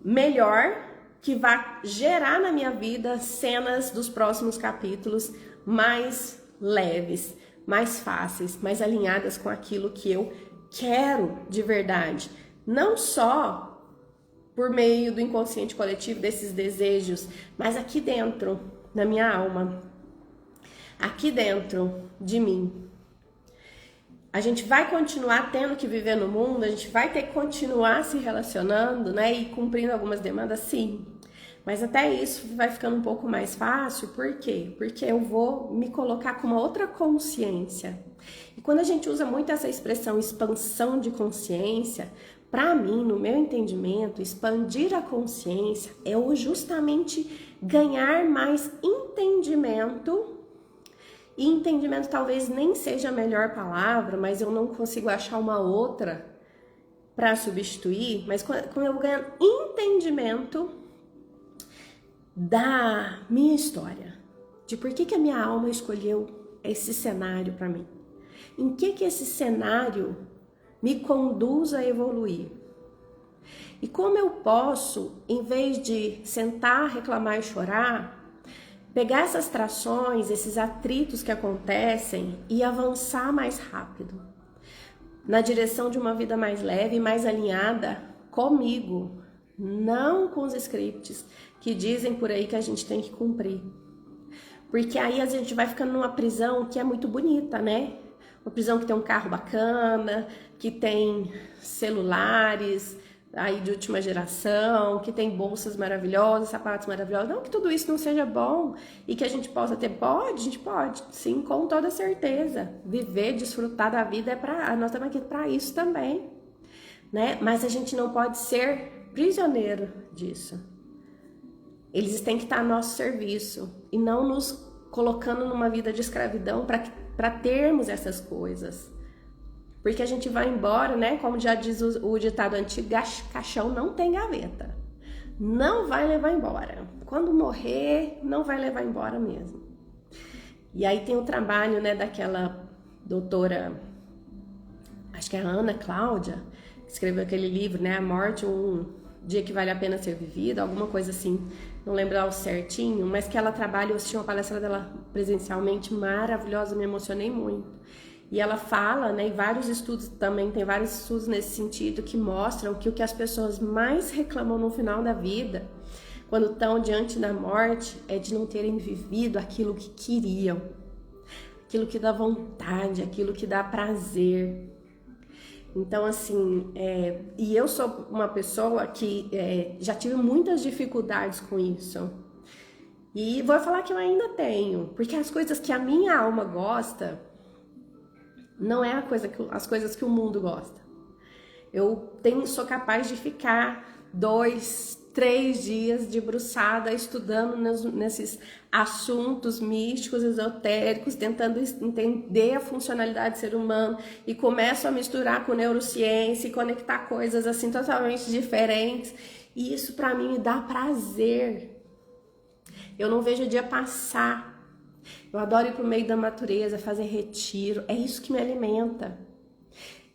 melhor, que vai gerar na minha vida cenas dos próximos capítulos mais leves, mais fáceis, mais alinhadas com aquilo que eu quero de verdade. Não só por meio do inconsciente coletivo, desses desejos, mas aqui dentro, na minha alma, aqui dentro de mim. A gente vai continuar tendo que viver no mundo, a gente vai ter que continuar se relacionando, né, e cumprindo algumas demandas, sim. Mas até isso vai ficando um pouco mais fácil, por quê? Porque eu vou me colocar com uma outra consciência. E quando a gente usa muito essa expressão expansão de consciência, para mim, no meu entendimento, expandir a consciência é justamente ganhar mais entendimento. E entendimento talvez nem seja a melhor palavra, mas eu não consigo achar uma outra para substituir. Mas quando eu ganho entendimento da minha história, de por que a minha alma escolheu esse cenário para mim, em que esse cenário me conduz a evoluir. E como eu posso, em vez de sentar, reclamar e chorar, pegar essas trações, esses atritos que acontecem e avançar mais rápido, na direção de uma vida mais leve e mais alinhada comigo, não com os scripts que dizem por aí que a gente tem que cumprir. Porque aí a gente vai ficando numa prisão que é muito bonita, né? Uma prisão que tem um carro bacana, que tem celulares, aí de última geração, que tem bolsas maravilhosas, sapatos maravilhosos. Não que tudo isso não seja bom e que a gente possa ter. Pode, a gente pode, sim, com toda certeza. Viver, desfrutar da vida, nós estamos aqui para isso também, né? Mas a gente não pode ser prisioneiro disso. Eles têm que estar a nosso serviço e não nos colocando numa vida de escravidão para termos essas coisas. Porque a gente vai embora, né? Como já diz o ditado antigo, caixão não tem gaveta. Não vai levar embora. Quando morrer, não vai levar embora mesmo. E aí tem o trabalho, né, daquela doutora, acho que é a Ana Cláudia, que escreveu aquele livro, né? A Morte, um dia que vale a pena ser vivido, alguma coisa assim. Não lembro ao certinho, mas que ela trabalha, eu assisti uma palestra dela presencialmente, maravilhosa, me emocionei muito. E ela fala, né, e vários estudos também, tem vários estudos nesse sentido que mostram que o que as pessoas mais reclamam no final da vida, quando estão diante da morte, é de não terem vivido aquilo que queriam, aquilo que dá vontade, aquilo que dá prazer. Então, assim, e eu sou uma pessoa que já tive muitas dificuldades com isso. E vou falar que eu ainda tenho, porque as coisas que a minha alma gosta não é as coisas que o mundo gosta. Eu sou capaz de ficar 2, 3 dias debruçada estudando nesses assuntos místicos, esotéricos, tentando entender a funcionalidade do ser humano e começo a misturar com neurociência e conectar coisas assim totalmente diferentes. E isso para mim me dá prazer. Eu não vejo o dia passar. Eu adoro ir pro meio da natureza, fazer retiro. É isso que me alimenta.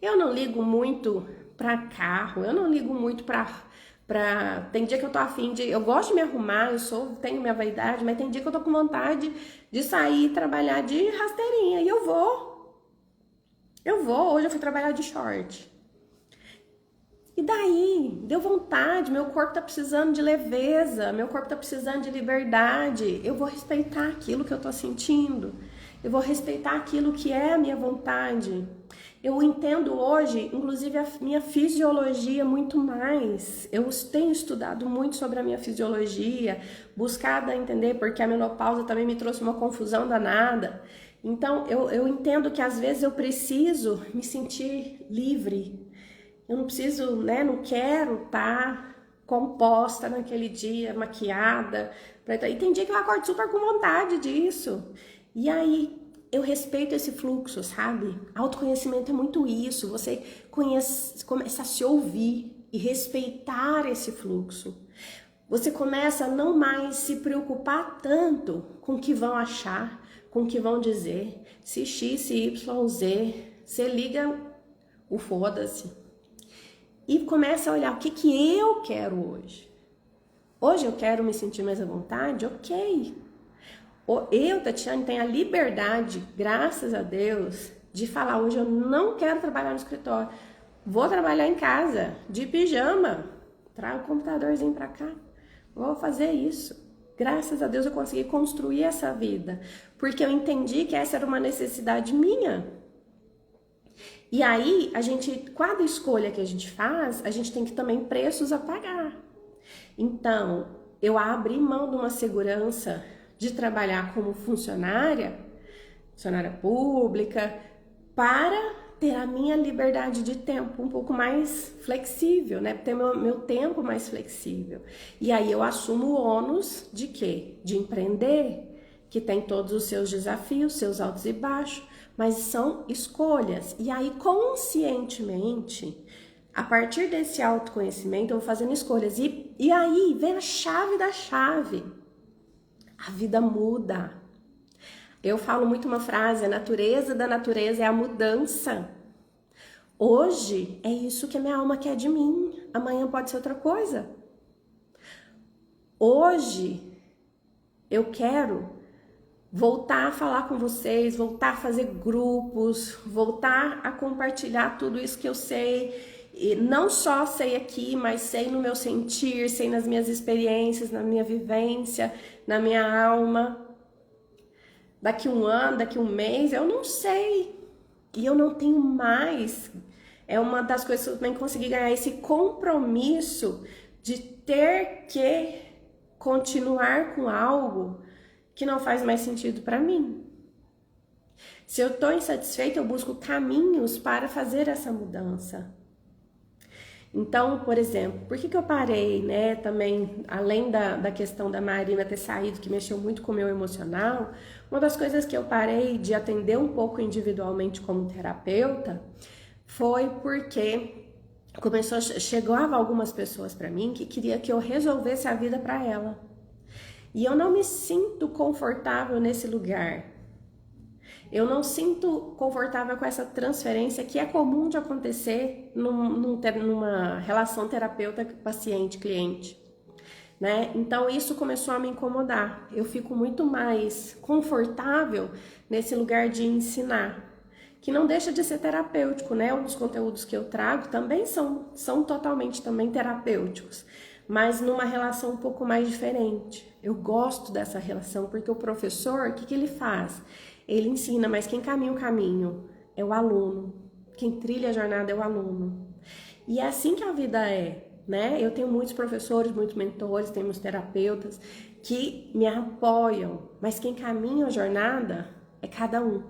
Eu não ligo muito para carro, eu não ligo muito para tem dia que eu tô afim de, eu gosto de me arrumar, tenho minha vaidade, mas tem dia que eu tô com vontade de sair e trabalhar de rasteirinha e eu vou, hoje eu fui trabalhar de short. E daí, deu vontade, meu corpo tá precisando de leveza, meu corpo tá precisando de liberdade, eu vou respeitar aquilo que eu tô sentindo, eu vou respeitar aquilo que é a minha vontade. Eu entendo hoje, inclusive, a minha fisiologia muito mais. Eu tenho estudado muito sobre a minha fisiologia, buscado entender, porque a menopausa também me trouxe uma confusão danada. Então, eu entendo que às vezes eu preciso me sentir livre. Eu não preciso, né? Não quero estar composta naquele dia, maquiada. E tem dia que eu acordo super com vontade disso. E aí, eu respeito esse fluxo, sabe? Autoconhecimento é muito isso, você começa a se ouvir e respeitar esse fluxo. Você começa a não mais se preocupar tanto com o que vão achar, com o que vão dizer. Se X, se Y, Z, você liga o foda-se. E começa a olhar o que eu quero hoje. Hoje eu quero me sentir mais à vontade? Ok. Eu, Tatiane, tenho a liberdade, graças a Deus, de falar hoje eu não quero trabalhar no escritório. Vou trabalhar em casa, de pijama. Trago o computadorzinho pra cá. Vou fazer isso. Graças a Deus eu consegui construir essa vida. Porque eu entendi que essa era uma necessidade minha. E aí, cada escolha que a gente faz, a gente tem que também preços a pagar. Então, eu abri mão de uma segurança de trabalhar como funcionária pública, para ter a minha liberdade de tempo um pouco mais flexível, né? Ter meu tempo mais flexível. E aí eu assumo o ônus de quê? De empreender, que tem todos os seus desafios, seus altos e baixos, mas são escolhas. E aí, conscientemente, a partir desse autoconhecimento, eu vou fazendo escolhas. E aí vem a chave da chave. A vida muda. Eu falo muito uma frase, a natureza da natureza é a mudança. Hoje é isso que a minha alma quer de mim, amanhã pode ser outra coisa. Hoje eu quero voltar a falar com vocês, voltar a fazer grupos, voltar a compartilhar tudo isso que eu sei. E não só sei aqui, mas sei no meu sentir, sei nas minhas experiências, na minha vivência, na minha alma. Daqui um ano, daqui um mês, eu não sei. E eu não tenho mais É uma das coisas que eu também consegui ganhar, esse compromisso de ter que continuar com algo que não faz mais sentido para mim. Se eu estou insatisfeita, eu busco caminhos para fazer essa mudança. Então, por exemplo, por que eu parei, né? Também, além da questão da Marina ter saído, que mexeu muito com o meu emocional, uma das coisas que eu parei de atender um pouco individualmente como terapeuta foi porque chegava algumas pessoas para mim que queria que eu resolvesse a vida para ela. E eu não me sinto confortável nesse lugar. Eu não sinto confortável com essa transferência que é comum de acontecer numa relação terapeuta-paciente-cliente, né? Então isso começou a me incomodar. Eu fico muito mais confortável nesse lugar de ensinar, que não deixa de ser terapêutico, né? Os conteúdos que eu trago também são totalmente também terapêuticos, mas numa relação um pouco mais diferente. Eu gosto dessa relação porque o professor, o que ele faz? Ele ensina, mas quem caminha o caminho é o aluno. Quem trilha a jornada é o aluno. E é assim que a vida é, né? Eu tenho muitos professores, muitos mentores, temos terapeutas que me apoiam, mas quem caminha a jornada é cada um.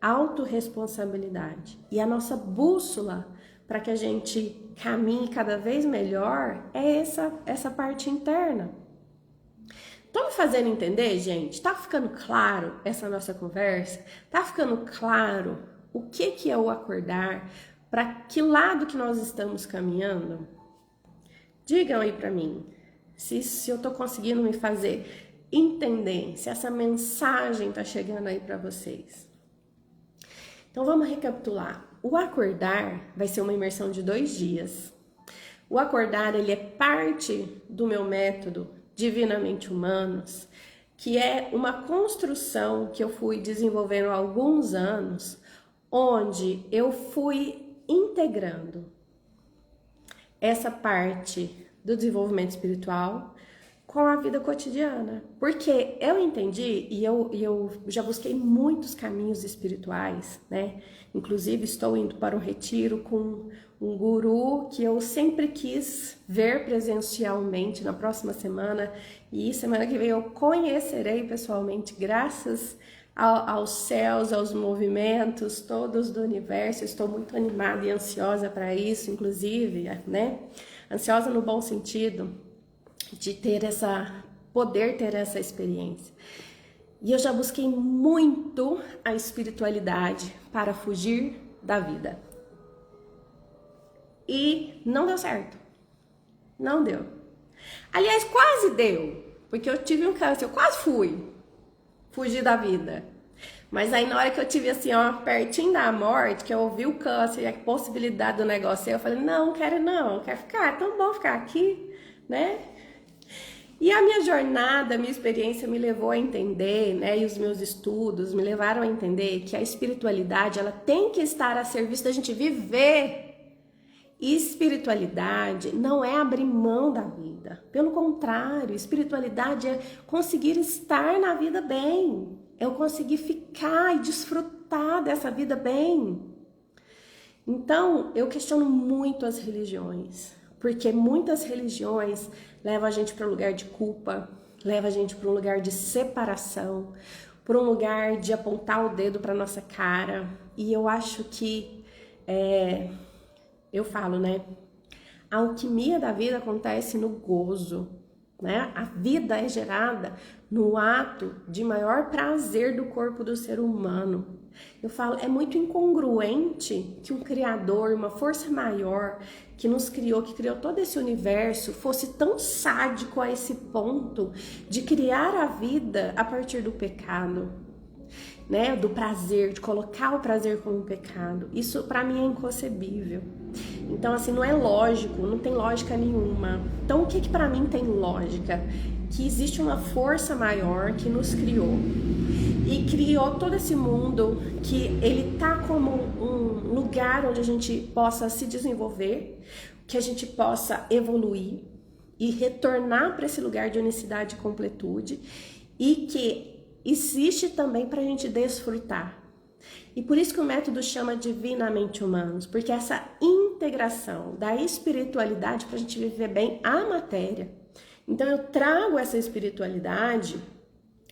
Autorresponsabilidade. E a nossa bússola para que a gente caminhe cada vez melhor é essa parte interna. Tô me fazendo entender, gente? Tá ficando claro essa nossa conversa? Tá ficando claro o que é o acordar? Para que lado que nós estamos caminhando? Digam aí para mim, se eu tô conseguindo me fazer entender, se essa mensagem tá chegando aí para vocês. Então vamos recapitular. O acordar vai ser uma imersão de 2 dias. O acordar, ele é parte do meu método Divinamente Humanos, que é uma construção que eu fui desenvolvendo há alguns anos, onde eu fui integrando essa parte do desenvolvimento espiritual com a vida cotidiana. Porque eu entendi, e eu já busquei muitos caminhos espirituais, né? Inclusive estou indo para um retiro com um guru que eu sempre quis ver presencialmente na próxima semana, e semana que vem eu conhecerei pessoalmente, graças aos céus, aos movimentos todos do universo. Estou muito animada e ansiosa para isso, inclusive, né? Ansiosa no bom sentido, de poder ter essa experiência. E eu já busquei muito a espiritualidade para fugir da vida. E não deu certo. Não deu. Aliás, quase deu. Porque eu tive um câncer, eu quase fugir da vida. Mas aí na hora que eu tive assim, ó, pertinho da morte, que eu ouvi o câncer e a possibilidade do negócio, eu falei, não quero ficar, é tão bom ficar aqui, né? E a minha jornada, a minha experiência me levou a entender, né, e os meus estudos me levaram a entender que a espiritualidade, ela tem que estar a serviço da gente viver. E espiritualidade não é abrir mão da vida. Pelo contrário, espiritualidade é conseguir estar na vida bem. É eu conseguir ficar e desfrutar dessa vida bem. Então, eu questiono muito as religiões. Porque muitas religiões levam a gente para um lugar de culpa, levam a gente para um lugar de separação, para um lugar de apontar o dedo para nossa cara. E eu acho que, eu falo, né? A alquimia da vida acontece no gozo, né? A vida é gerada no ato de maior prazer do corpo do ser humano. Eu falo, é muito incongruente que um criador, uma força maior que nos criou, que criou todo esse universo, fosse tão sádico a esse ponto de criar a vida a partir do pecado, né? Do prazer, de colocar o prazer como pecado. Isso para mim é inconcebível. Então, assim, não é lógico, não tem lógica nenhuma. Então, o que para mim tem lógica? Que existe uma força maior que nos criou. E criou todo esse mundo, que ele tá como um lugar onde a gente possa se desenvolver, que a gente possa evoluir e retornar para esse lugar de unicidade e completude, e que existe também para a gente desfrutar. E por isso que o método chama Divinamente Humanos, porque essa integração da espiritualidade para a gente viver bem a matéria. Então eu trago essa espiritualidade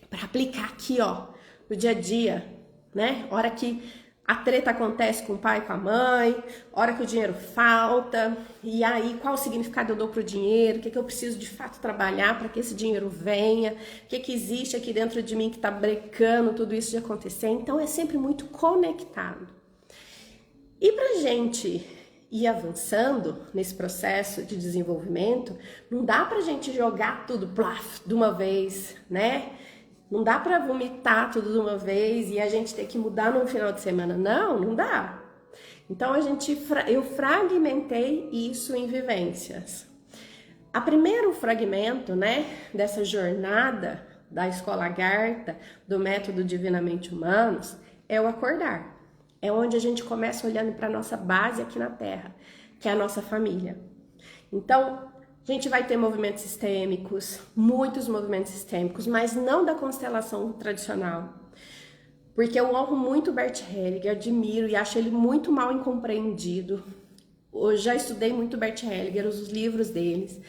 para aplicar aqui, ó, no dia a dia, né? Hora que a treta acontece com o pai e com a mãe, hora que o dinheiro falta, e aí qual o significado eu dou pro dinheiro, o que eu preciso de fato trabalhar para que esse dinheiro venha, o que existe aqui dentro de mim que tá brecando tudo isso de acontecer. Então é sempre muito conectado. E pra gente ir avançando nesse processo de desenvolvimento, não dá pra gente jogar tudo plaf, de uma vez, né? Não dá para vomitar tudo de uma vez e a gente ter que mudar no final de semana. Não dá. Então eu fragmentei isso em vivências. O primeiro fragmento, né, dessa jornada da Escola Agartha, do método Divinamente Humanos, é o acordar. É onde a gente começa olhando para a nossa base aqui na Terra, que é a nossa família. Então, a gente vai ter movimentos sistêmicos, muitos movimentos sistêmicos, mas não da constelação tradicional. Porque eu honro muito Bert Hellinger, admiro e acho ele muito mal incompreendido. Eu já estudei muito Bert Hellinger, os livros deles.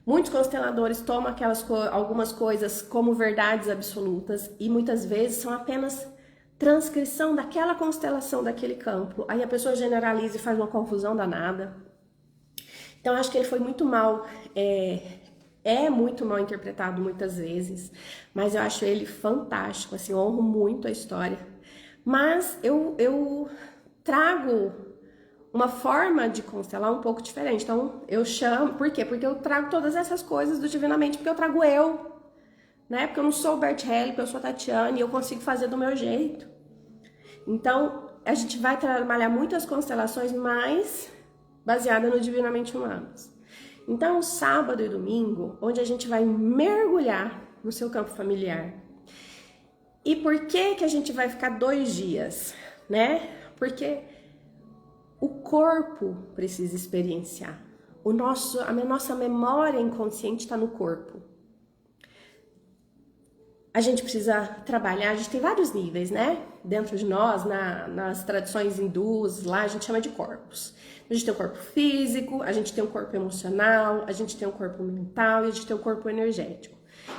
Muitos consteladores tomam algumas coisas como verdades absolutas e muitas vezes são apenas transcrição daquela constelação daquele campo. Aí a pessoa generaliza e faz uma confusão danada. Então, acho que ele foi muito mal, muito mal interpretado muitas vezes, mas eu acho ele fantástico, assim, eu honro muito a história. Mas eu trago uma forma de constelar um pouco diferente. Então, eu chamo, por quê? Porque eu trago todas essas coisas do Divinamente, porque eu trago eu, né? Porque eu não sou o Bert Hellinger, eu sou a Tatiana e eu consigo fazer do meu jeito. Então, a gente vai trabalhar muitas constelações, mas baseada no Divinamente Humanos. Então, sábado e domingo, onde a gente vai mergulhar no seu campo familiar. E por que a gente vai ficar 2 dias, né? Porque o corpo precisa experienciar. A nossa memória inconsciente está no corpo. A gente precisa trabalhar, a gente tem vários níveis, né? Dentro de nós, nas tradições hindus, lá a gente chama de corpos. A gente tem o corpo físico, a gente tem o corpo emocional, a gente tem o corpo mental e a gente tem o corpo energético.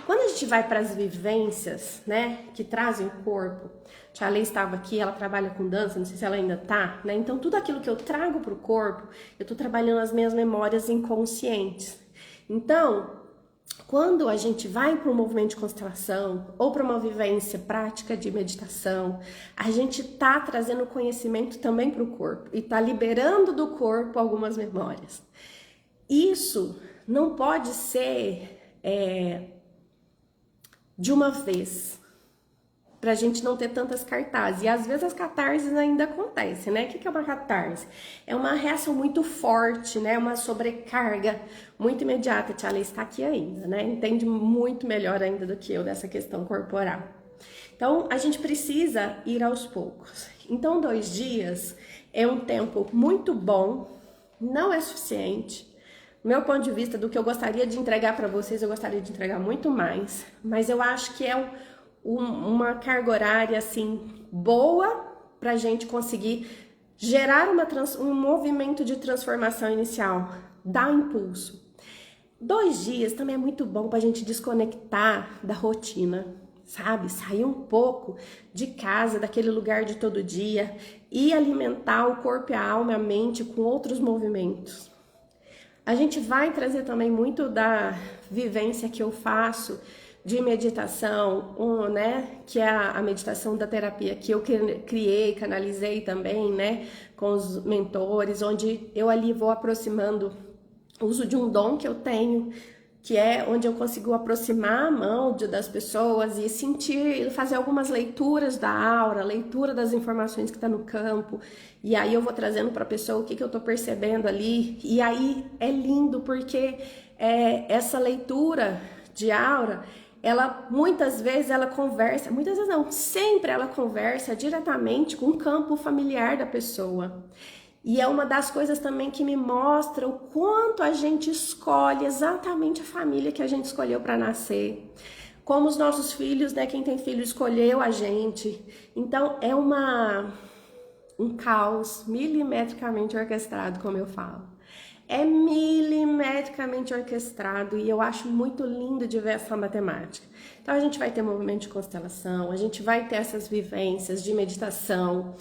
Quando a gente vai para as vivências, né, que trazem o corpo, a Tia Lei estava aqui, ela trabalha com dança, não sei se ela ainda tá, né? Então tudo aquilo que eu trago para o corpo, eu estou trabalhando as minhas memórias inconscientes. Então, quando a gente vai para um movimento de constelação ou para uma vivência prática de meditação, a gente tá trazendo conhecimento também para o corpo e tá liberando do corpo algumas memórias. Isso não pode ser de uma vez, pra gente não ter tantas cartazes. E às vezes as catarses ainda acontecem, né? O que é uma catarse? É uma reação muito forte, né? Uma sobrecarga muito imediata. A Tia Lei está aqui ainda, né? Entende muito melhor ainda do que eu dessa questão corporal. Então, a gente precisa ir aos poucos. Então, 2 dias é um tempo muito bom, não é suficiente. Do meu ponto de vista, do que eu gostaria de entregar para vocês, eu gostaria de entregar muito mais. Mas eu acho que é uma carga horária, assim, boa para a gente conseguir gerar um movimento de transformação inicial, dar impulso. 2 dias também é muito bom para a gente desconectar da rotina, sabe? Sair um pouco de casa, daquele lugar de todo dia e alimentar o corpo, a alma e a mente com outros movimentos. A gente vai trazer também muito da vivência que eu faço de meditação, né, que é a meditação da terapia que eu criei, canalizei também, né, com os mentores, onde eu ali vou aproximando o uso de um dom que eu tenho, que é onde eu consigo aproximar a mão das pessoas e sentir, fazer algumas leituras da aura, leitura das informações que está no campo, e aí eu vou trazendo para a pessoa o que eu estou percebendo ali, e aí é lindo porque essa leitura de aura, ela muitas vezes ela conversa, muitas vezes não, sempre ela conversa diretamente com o campo familiar da pessoa. E é uma das coisas também que me mostra o quanto a gente escolhe exatamente a família que a gente escolheu para nascer. como os nossos filhos, né? Quem tem filho escolheu a gente. Então é um caos milimetricamente orquestrado, como eu falo. É milimetricamente orquestrado e eu acho muito lindo de ver essa matemática. Então a gente vai ter movimento de constelação, a gente vai ter essas vivências de meditação,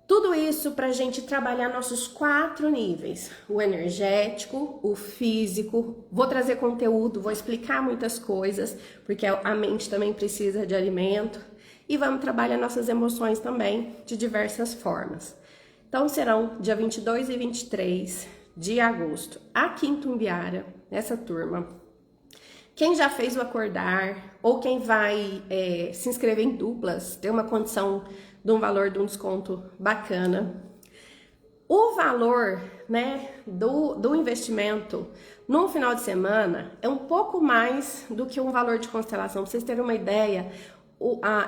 tudo isso para a gente trabalhar nossos 4 níveis: o energético, o físico. Vou trazer conteúdo, vou explicar muitas coisas, porque a mente também precisa de alimento, e vamos trabalhar nossas emoções também de diversas formas. Então serão dia 22 e 23 de agosto, aqui em Tumbiara, nessa turma. Quem já fez o acordar ou quem vai se inscrever em duplas, tem uma condição de um valor de um desconto bacana. O valor, né, do investimento no final de semana é um pouco mais do que um valor de constelação. Pra vocês terem uma ideia,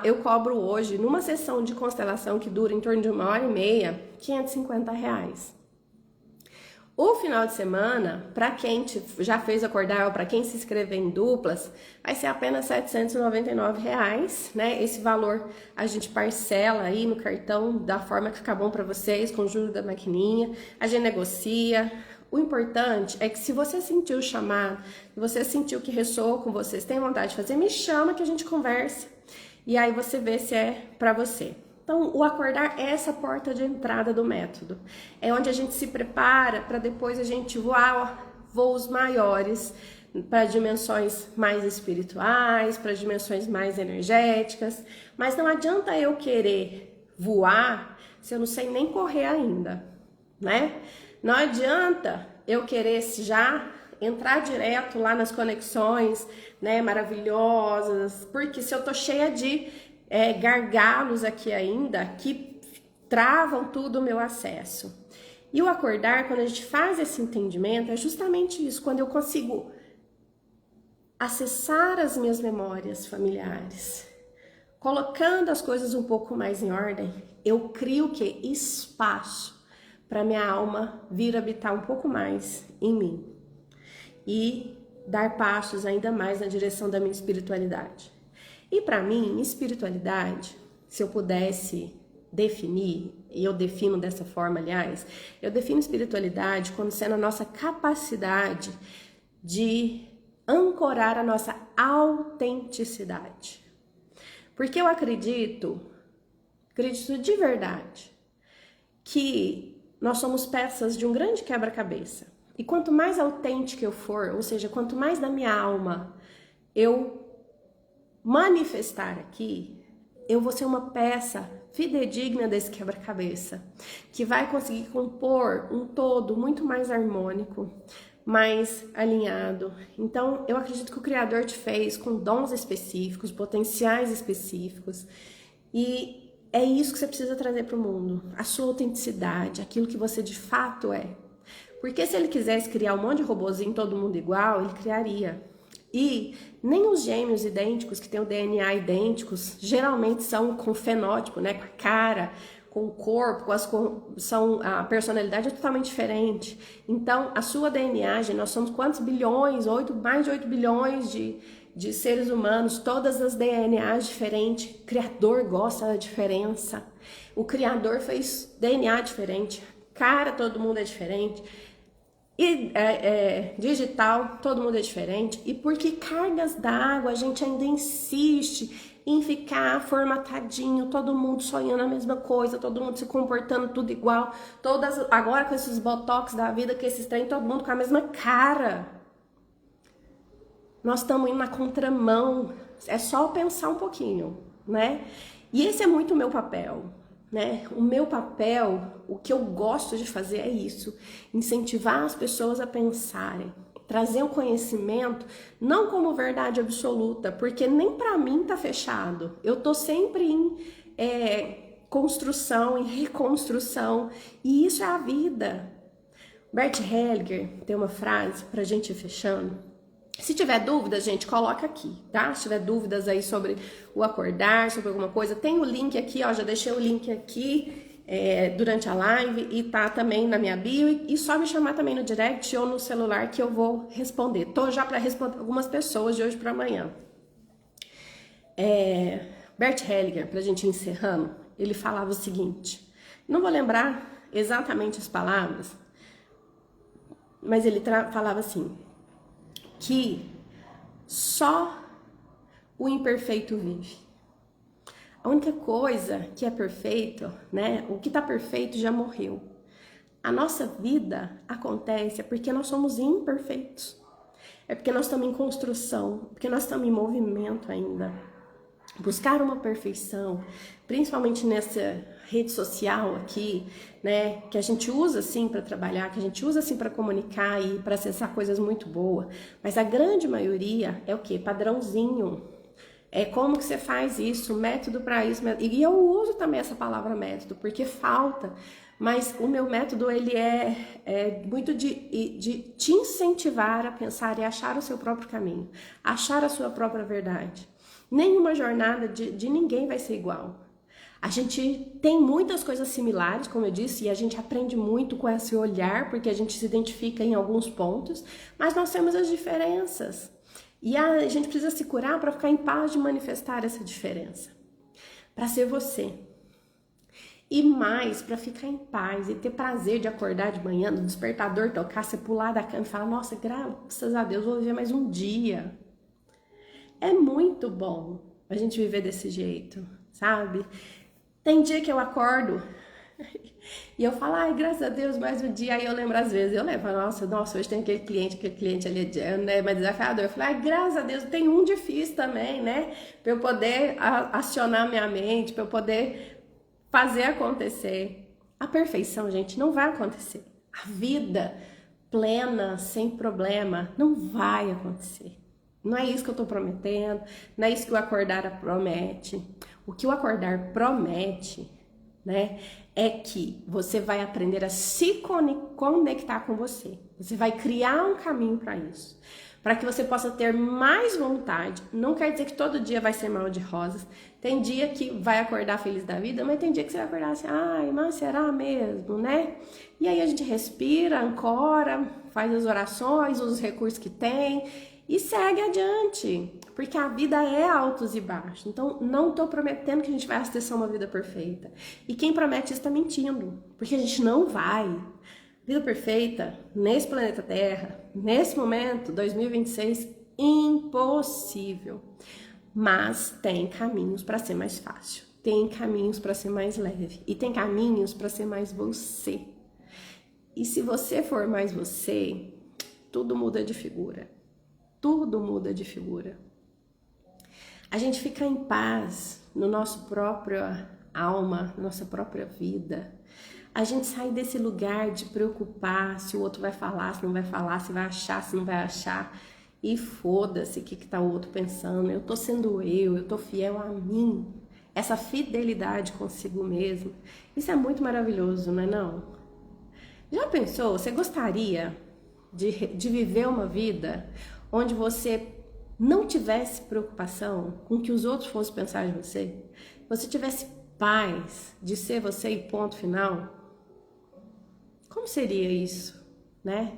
eu cobro hoje, numa sessão de constelação que dura em torno de 1h30, R$550. O final de semana, para quem já fez acordar ou para quem se inscrever em duplas, vai ser apenas R$799, né? Esse valor a gente parcela aí no cartão da forma que ficar bom para vocês, com o juros da maquininha, a gente negocia. O importante é que se você sentiu o chamado, se você sentiu que ressoou com vocês, tem vontade de fazer, me chama que a gente conversa e aí você vê se é para você. Então, o acordar é essa porta de entrada do método. É onde a gente se prepara para depois a gente voar voos maiores, para dimensões mais espirituais, para dimensões mais energéticas. Mas não adianta eu querer voar se eu não sei nem correr ainda, né? Não adianta eu querer já entrar direto lá nas conexões, né, maravilhosas, porque se eu tô cheia de gargalos aqui ainda que travam tudo o meu acesso. E o acordar, quando a gente faz esse entendimento, é justamente isso, quando eu consigo acessar as minhas memórias familiares, colocando as coisas um pouco mais em ordem, eu crio o quê? Espaço para minha alma vir habitar um pouco mais em mim e dar passos ainda mais na direção da minha espiritualidade. E para mim, espiritualidade, se eu pudesse definir, e eu defino dessa forma, aliás, eu defino espiritualidade como sendo a nossa capacidade de ancorar a nossa autenticidade. Porque eu acredito de verdade, que nós somos peças de um grande quebra-cabeça. E quanto mais autêntica eu for, ou seja, quanto mais da minha alma eu manifestar aqui, eu vou ser uma peça fidedigna desse quebra-cabeça, que vai conseguir compor um todo muito mais harmônico, mais alinhado. Então, eu acredito que o Criador te fez com dons específicos, potenciais específicos, e é isso que você precisa trazer para o mundo, a sua autenticidade, aquilo que você de fato é. Porque se ele quisesse criar um monte de robozinho, todo mundo igual, ele criaria. E nem os gêmeos idênticos, que têm o DNA idênticos, geralmente são com fenótipo, né? Com a cara, com o corpo, a personalidade é totalmente diferente. Então, a sua DNA, nós somos quantos bilhões? Mais de 8 bilhões de seres humanos, todas as DNAs diferentes. O Criador gosta da diferença. O Criador fez DNA diferente. Cara, todo mundo é diferente. E digital, todo mundo é diferente. E porque cargas d'água, a gente ainda insiste em ficar formatadinho, todo mundo sonhando a mesma coisa, todo mundo se comportando tudo igual, agora com esses botox da vida, com esses trem, todo mundo com a mesma cara. Nós estamos indo na contramão, é só pensar um pouquinho, né? E esse é muito o meu papel, né? O meu papel, o que eu gosto de fazer é isso, incentivar as pessoas a pensarem, trazer o conhecimento não como verdade absoluta, porque nem para mim tá fechado. Eu tô sempre em construção, em reconstrução, e isso é a vida. Bert Hellinger tem uma frase pra gente ir fechando. Se tiver dúvidas, gente, coloca aqui, tá? Se tiver dúvidas aí sobre o acordar, sobre alguma coisa, tem o link aqui, ó, já deixei o link aqui durante a live e tá também na minha bio, e só me chamar também no direct ou no celular que eu vou responder. Tô já para responder algumas pessoas de hoje para amanhã. Bert Hellinger, pra gente ir encerrando, ele falava o seguinte, não vou lembrar exatamente as palavras, mas ele falava assim, que só o imperfeito vive. A única coisa que é perfeito, né? O que tá perfeito já morreu. A nossa vida acontece porque nós somos imperfeitos. É porque nós estamos em construção, porque nós estamos em movimento ainda. Buscar uma perfeição, principalmente nessa rede social aqui, né, que a gente usa assim para trabalhar, que a gente usa assim para comunicar e para acessar coisas muito boas, mas a grande maioria é o quê? Padrãozinho. É como que você faz isso, método para isso, e eu uso também essa palavra método, porque falta, mas o meu método ele é muito de te incentivar a pensar e achar o seu próprio caminho, achar a sua própria verdade. Nenhuma jornada de ninguém vai ser igual. A gente tem muitas coisas similares, como eu disse, e a gente aprende muito com esse olhar, porque a gente se identifica em alguns pontos, mas nós temos as diferenças. E a gente precisa se curar para ficar em paz de manifestar essa diferença, para ser você. E mais, para ficar em paz e ter prazer de acordar de manhã, no despertador tocar, você pular da cama e falar, nossa, graças a Deus, vou viver mais um dia. É muito bom a gente viver desse jeito, sabe? Tem dia que eu acordo e eu falo, ai, graças a Deus, mais um dia. Aí eu lembro às vezes, eu lembro, nossa, hoje tem aquele cliente ali, né, mais desafiador. Eu falo, ai, graças a Deus, tem um difícil também, né? Pra eu poder acionar minha mente, pra eu poder fazer acontecer. A perfeição, gente, não vai acontecer. A vida plena, sem problema, não vai acontecer. Não é isso que eu tô prometendo, não é isso que o acordar promete. O que o acordar promete, né, é que você vai aprender a se conectar com você. Você vai criar um caminho para isso. Para que você possa ter mais vontade. Não quer dizer que todo dia vai ser mal de rosas. Tem dia que vai acordar feliz da vida, mas tem dia que você vai acordar assim, ai, mas será mesmo, né? E aí a gente respira, ancora, faz as orações, usa os recursos que tem e segue adiante, porque a vida é altos e baixos. Então, não tô prometendo que a gente vai acessar uma vida perfeita. E quem promete isso tá mentindo, porque a gente não vai. Vida perfeita, nesse planeta Terra, nesse momento, 2026, impossível. Mas tem caminhos para ser mais fácil, tem caminhos para ser mais leve e tem caminhos para ser mais você. E se você for mais você, tudo muda de figura. Tudo muda de figura. A gente fica em paz no nosso próprio alma, nossa própria vida. A gente sai desse lugar de preocupar se o outro vai falar, se não vai falar, se vai achar, se não vai achar. E foda-se o que tá o outro pensando. Eu tô sendo eu tô fiel a mim. Essa fidelidade consigo mesmo. Isso é muito maravilhoso, não é não? Já pensou? Você gostaria de viver uma vida onde você não tivesse preocupação com o que os outros fossem pensar de você? Você tivesse paz de ser você e ponto final? Como seria isso, né?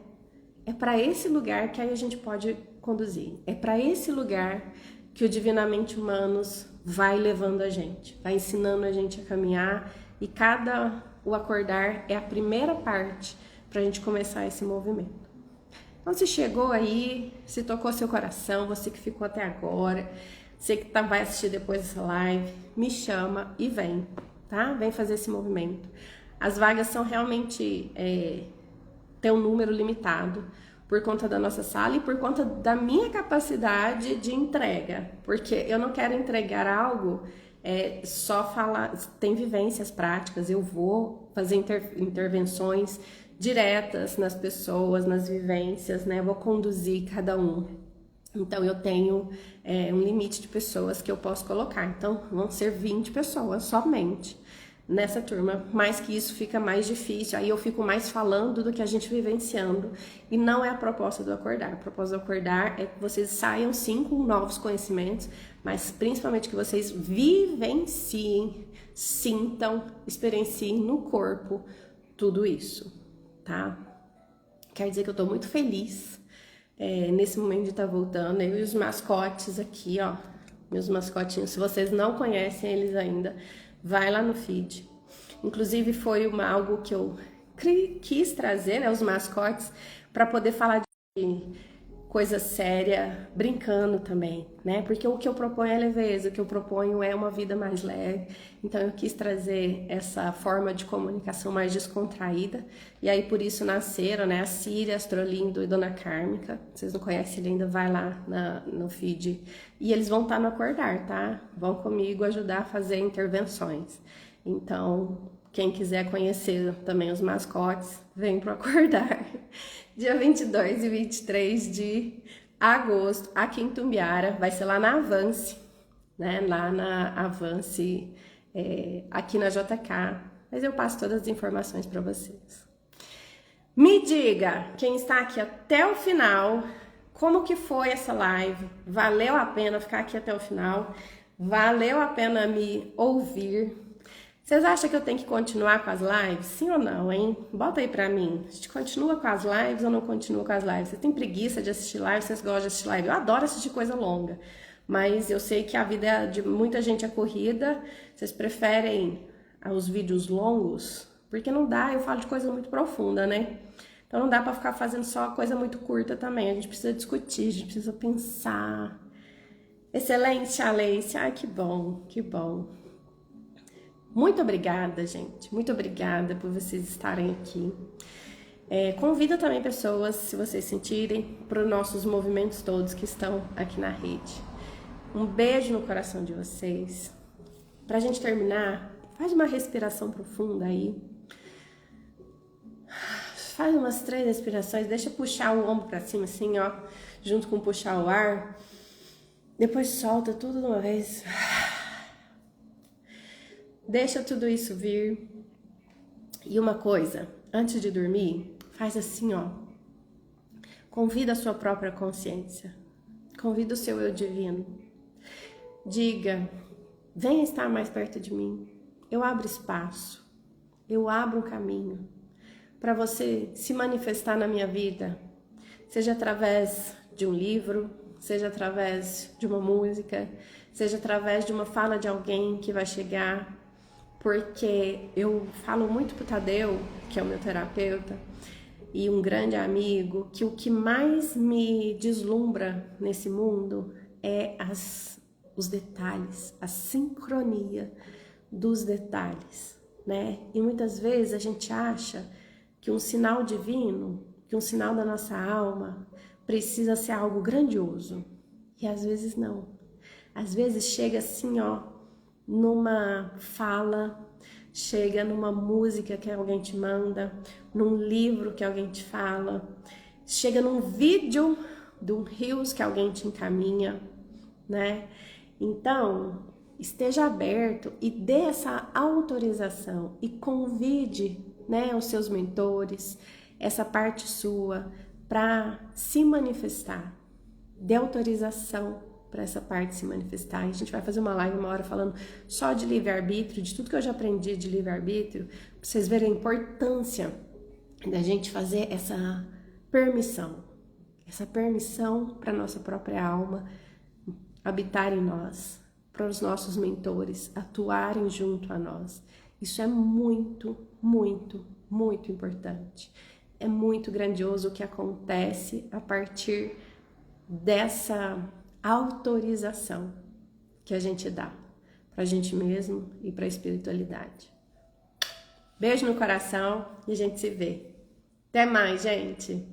É para esse lugar que aí a gente pode conduzir. É para esse lugar que o Divinamente Humanos vai levando a gente, vai ensinando a gente a caminhar, e o acordar é a primeira parte para a gente começar esse movimento. Então, se chegou aí, se tocou seu coração, você que ficou até agora, você que vai assistir depois dessa live, me chama e vem, tá? Vem fazer esse movimento. As vagas são realmente, tem um número limitado por conta da nossa sala e por conta da minha capacidade de entrega, porque eu não quero entregar algo, só falar, tem vivências práticas, eu vou fazer intervenções diretas nas pessoas, nas vivências, né? Eu vou conduzir cada um. Então, eu tenho um limite de pessoas que eu posso colocar. Então, vão ser 20 pessoas somente nessa turma. Mais que isso fica mais difícil. Aí eu fico mais falando do que a gente vivenciando. E não é a proposta do acordar. A proposta do acordar é que vocês saiam sim com novos conhecimentos, mas principalmente que vocês vivenciem, sintam, experienciem no corpo tudo isso. Tá? Quer dizer que eu tô muito feliz nesse momento de estar voltando. Eu e os mascotes aqui, ó, meus mascotinhos. Se vocês não conhecem eles ainda, vai lá no feed. Inclusive foi algo que eu quis trazer, né, os mascotes, para poder falar de coisa séria, brincando também, né? Porque o que eu proponho é leveza, o que eu proponho é uma vida mais leve. Então eu quis trazer essa forma de comunicação mais descontraída. E aí por isso nasceram, né, a Síria, Astrolindo e Dona Kármica. Vocês não conhecem ele ainda, vai lá no feed. E eles vão estar no Acordar, tá? Vão comigo ajudar a fazer intervenções. Então, quem quiser conhecer também os mascotes, vem pro Acordar. Dia 22 e 23 de agosto, aqui em Tumbiara, vai ser lá na Avance, né? Lá na Avance, aqui na JK. Mas eu passo todas as informações para vocês. Me diga, quem está aqui até o final, como que foi essa live? Valeu a pena ficar aqui até o final? Valeu a pena me ouvir? Vocês acham que eu tenho que continuar com as lives? Sim ou não, hein? Bota aí pra mim. A gente continua com as lives ou não continua com as lives? Vocês têm preguiça de assistir live? Vocês gostam de assistir live? Eu adoro assistir coisa longa. Mas eu sei que a vida de muita gente é corrida. Vocês preferem os vídeos longos? Porque não dá, eu falo de coisa muito profunda, né? Então não dá pra ficar fazendo só coisa muito curta também. A gente precisa discutir, a gente precisa pensar. Excelente, Alice. Ai, que bom, que bom. Muito obrigada, gente. Muito obrigada por vocês estarem aqui. Convido também pessoas, se vocês sentirem, para os nossos movimentos todos que estão aqui na rede. Um beijo no coração de vocês. Para a gente terminar, faz uma respiração profunda aí. Faz umas 3 respirações, deixa puxar o ombro para cima assim, ó, junto com puxar o ar. Depois solta tudo de uma vez. Deixa tudo isso vir. E uma coisa, antes de dormir, faz assim, ó. Convida a sua própria consciência. Convida o seu eu divino. Diga, venha estar mais perto de mim. Eu abro espaço. Eu abro um caminho para você se manifestar na minha vida. Seja através de um livro, seja através de uma música, seja através de uma fala de alguém que vai chegar. Porque eu falo muito pro Tadeu, que é o meu terapeuta, e um grande amigo, que o que mais me deslumbra nesse mundo é os detalhes, a sincronia dos detalhes, né? E muitas vezes a gente acha que um sinal divino, que um sinal da nossa alma, precisa ser algo grandioso. E às vezes não. Às vezes chega assim, ó, numa fala, chega numa música que alguém te manda, num livro que alguém te fala, chega num vídeo de um Reels que alguém te encaminha, né? Então, esteja aberto e dê essa autorização e convide, né, os seus mentores, essa parte sua, para se manifestar. Dê autorização para essa parte se manifestar. E a gente vai fazer uma live uma hora falando só de livre-arbítrio, de tudo que eu já aprendi de livre-arbítrio, para vocês verem a importância da gente fazer essa permissão para nossa própria alma habitar em nós, para os nossos mentores atuarem junto a nós. Isso é muito, muito, muito importante. É muito grandioso o que acontece a partir dessa autorização que a gente dá pra gente mesmo e pra espiritualidade. Beijo no coração e a gente se vê. Até mais, gente!